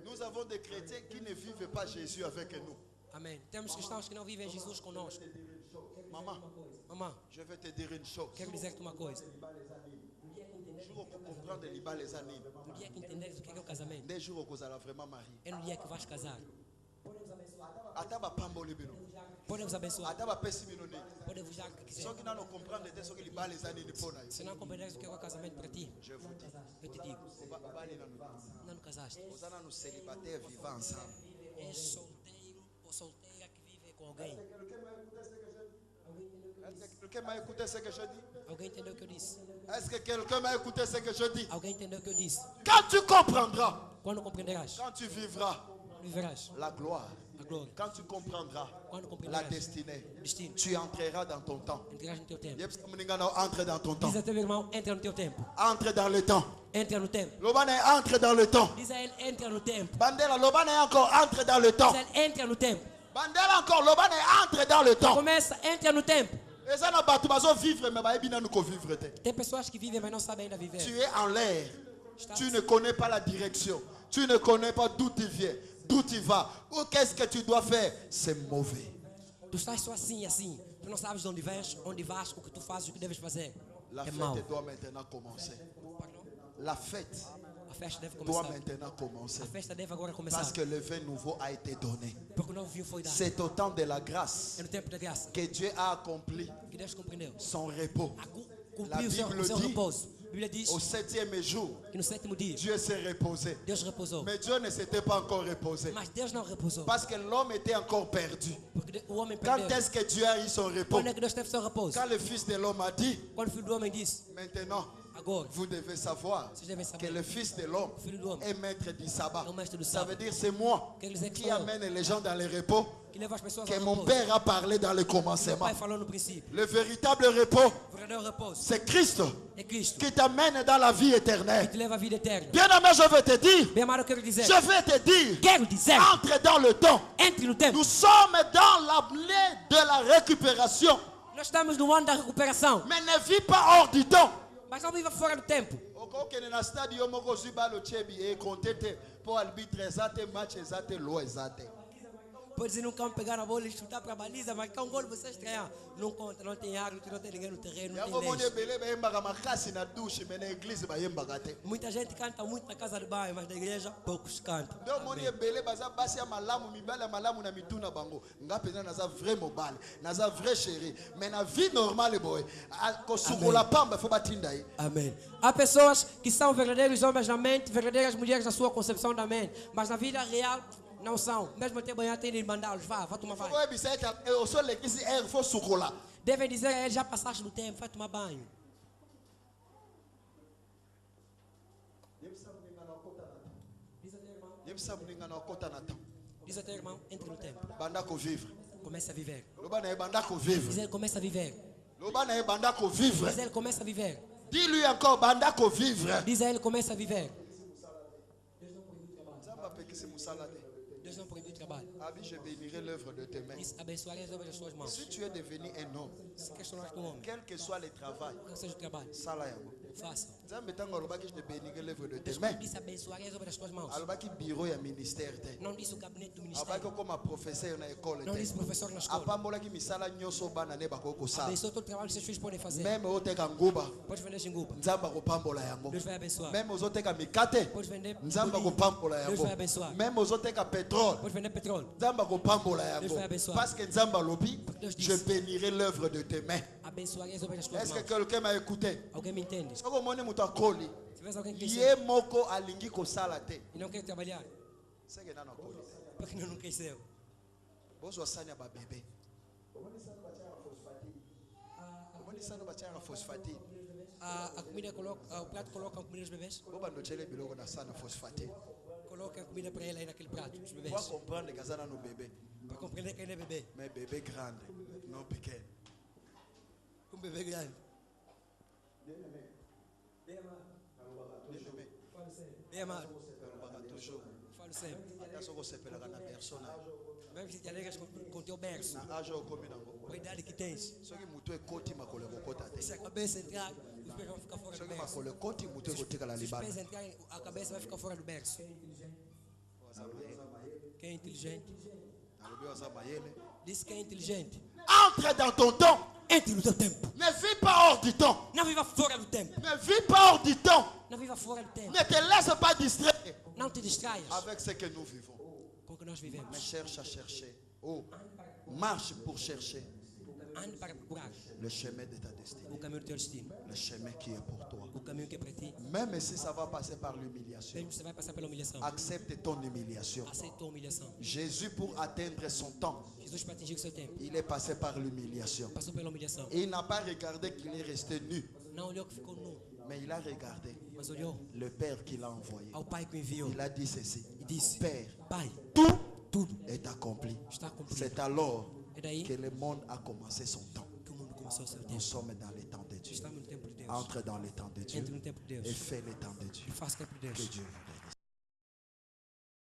Nous avons des chrétiens qui ne vivent pas Jésus avec nous. Amém. Temos cristãos que não vivem Jesus conosco. Maman, Mamãe, je vais te dire une chose. quero dizer-te uma coisa. Le jour où tu comprends de liba les années, No dia que entenderes o que é o casamento, des jours où tu allons vraiment marier. é no dia que vais casar. Ataba pambo libino. Podem vos abençoar, Ataba pesi minoni. podem vos dar o que quiser. Ceux qui n'ont comprendre de ce que liba les années ne pona. Se não compreenderes o que é o casamento para ti, Je vous dis, eu te digo, não casaste. vous allez nous célibataires vivant ensemble. És solteiro ou solteira que vive com alguém. Est-ce que quelqu'un m'a écouté ce que je dis? Alguém entendeu o que eu disse? Est-ce que quelqu'un m'a écouté ce que je dis? Alguém entendeu o que eu disse? Quand tu comprendras, Quando compreenderás, quand tu vivras viverás la gloire, a glória. quand tu comprendras Quando la compreenderás destinée, o destino, tu entreras dans ton temps. entrarás no teu tempo. Entre dans ton temps. Diz a teu irmão, entra no teu tempo. Entre dans le temps. Entra no tempo. Lobane, entre dans le temps. Diz a ele, entra no tempo. Bandela, Lobane encore, entre dans le temps. Diz a ele, entra no tempo. Bandela encore, Lobane, entre dans le temps. Começa, entra no tempo. Et ça n'a pas tout besoin de vivre, mais bah, nous qu'on vivre. Tem pessoas que vivem, mas não sabem ainda viver. Tu es en l'air. Tu ne connais pas la direction. Tu ne connais pas d'où tu viens, d'où tu vas. Ou qu'est-ce que tu dois faire? C'est mauvais. Tu estás só assim, assim. Tu não sabes de onde vens, onde vais, o que tu fazes, o que deves fazer. La É mau. fête doit maintenant commencer. Pardon? La fête A festa deve doit começar. maintenant commencer. A festa deve agora começar. Parce que le vin nouveau a été donné. Porque o novo vinho foi dado. C'est au temps de la grâce É no tempo da graça que Dieu a accompli que Deus compreendeu. son repos. Cumpriu Bible o seu dit- repouso. A Bíblia diz Au 7e jour, que no sétimo dia Dieu s'est reposé. Deus repousou. Mais Dieu ne s'était pas encore reposé. Mas Deus não repousou. Parce que l'homme était encore perdu. Porque o homem Quand perdeu. est-ce que Dieu a eu son repos? Quando é que Deus teve seu repouso? Quand le Fils de l'homme a dit, Quando o filho do homem disse, maintenant, agora, vous devez savoir vocês devem que saber le Fils de l'homme o filho do homem est maître du sabbat. é o mestre do Ça veut sábado, dire c'est moi Quer dizer que qui sou eu. amène les gens dans le repos que leva as pessoas que ao mon repouso. Père a parlé dans le Meu commencement. pai falou no princípio. Le véritable repos, O verdadeiro repouso c'est Christ é Cristo, qui t'amène dans la vie que éternelle. te leva à vida eterna. Bien aimé, je veux te dire, Bem amado, eu quero dizer, je vais te dire, quero dizer, entre dans le temps. entre no tempo. Nous sommes dans l'année de la récupération. Nós estamos no ano da recuperação, Mais ne vis pas hors du temps. mas não viva fora do tempo. okokende na stade yo moko ozwi balo tyebi ekonte te mpo arbitre eza te match eza te lo eza te. Pode ir num campo pegar a bola e chutar para a baliza, marcar um gol, você estrear. Não conta, não tem árbitro, não tem ninguém no terreno, não yango tem moni leis. ebele bayembaka makasi na dushe me na eglize bayembaka te. Muita gente canta muito na casa de banho, mas na igreja poucos cantam. nde omoni ebele baza basi ya malamu mibali ya malamu na mitu na bango nga mpenza naza vrai mobali naza vrai chéri mais na vie normale boye kosukola pamba fo batinda ye. Amém. Há pessoas que são verdadeiros homens na mente, verdadeiras mulheres na sua concepção da mente, mas na vida real não são. Mesmo até banhar tem de mandá-los, vá tomar banho. oyebisa ete osolekisi ere fo sukola. Devem dizer a eles, já passaste do tempo, vai tomar banho. yebisa moninga na okota na temps Diz até irmão, entre no tempo. banda kovivre Comece a viver. loba na ye banda Diz kovivre ele, começa a viver. loba na ye banda kovivre. Diz ele, começa a viver. dis-lui encore banda kovivre. Diz a ele, começa a viver. nzambe apekisi mosala te. Deus não proibiu o trabalho. abi je bénirai l'œuvre de tes mains. Diz, abençoarei as obras das suas mãos. Si tu es devenu un homme, Se questionar com o homem, quel que soit le travail, qual seja o trabalho, sala yango. faça. nzambe ntango alobaki je te bénirai l'œuvre de tes Deus mains, disse, abençoarei as obras das suas mãos. alobaki bureau ya ministère te. Não disse o gabinete do alobaki ministério. okoma professeur na ekole Não te. disse professor na escola. apambolaki misala nyonso bana ne bakoki kosala. Abençoa todo o trabalho que seus filhos podem fazer. meme oteka nguba Pode vender xingupa. nzambe akopambola yango. Deus vai abençoar. meme ozoteka mikate Pode vender nzambe bolinho. akopambola Deus yango. vai abençoar. meme ozoteka petrole Pode vender petróleo. nzambe akopambola Deus yango. vai abençoar. parce que nzambe alobi Deus disse. je bénirai l'œuvre de tes mains. Abençoarei as obras das tuas est-ce que mãos. quelqu'un m'a écouté? Alguém me entende? soki omoni moto akoli Se tivesse alguém que me ye ensina moko alingi kosala te e não quer trabalhar, seke nano akoli porque não cresceu. bozwa sani ya babebe omoni sani batiaka phosphatine A comida coloca, o prato coloca a comida dos bebês. bo bandotele biloko na sani ya phosphatine Coloca a comida para ele aí naquele prato dos po bebês. comprendre que aza nano bebe Para compreender que ele é bebê. mais bebe grande non piquet. Um bebê grande. Bem amado. alobaka toujours Falo sempre. ata soki osepelaka na berso na yo Mesmo se te alegras com teu berço, na age okomi nango com a idade que tens, soki motu ekoti makolo ekokota te se a cabeça entrar, os pés vão ficar fora do soki berço. makolo ekoti motu ekotikala Se os libanda pés entrarem, a cabeça vai ficar fora do berço. Quem é inteligente? alobi aza mayele. Disse que é inteligente. Entre dans ton temps. Entre no teu tempo. Ne vis pas hors du temps. Não viva fora do tempo. Ne vis pas hors du temps. Não viva fora do tempo. Ne te laisse pas distraire Não te distraias avec ce que nous vivons. com o que nós Mais vivemos. cherche à chercher. Oh, marche pour chercher Ande para procurar le chemin de ta destinée. o caminho do teu destino. Le chemin qui est pour toi. O caminho que é para ti. Même si ça va passer par l'humiliation. Mesmo que você vai passar pela humilhação. Accepte ton humiliation. Aceita a humilhação. Jésus, pour atteindre son temps, Jesus, para atingir o seu tempo, il est passé par l'humiliation. passou pela humilhação. Et il n'a pas regardé qu'il est resté nu, Não olhou que ficou nu, mais il a regardé mas olhou le Père qui l'a envoyé. ao Pai que o enviou Il a dit ceci: e disse: Père, Pai, tout tudo est accompli. está cumprido. C'est alors É daí que le monde a commencé son temps. que o mundo começou o seu Nous tempo. sommes dans le temps de Dieu. Estamos no tempo de Deus. Entre dans le temps de Dieu Entre no tempo de et Deus. fais le temps de Dieu. E faça o tempo de Que Deus. Dieu vous bénisse.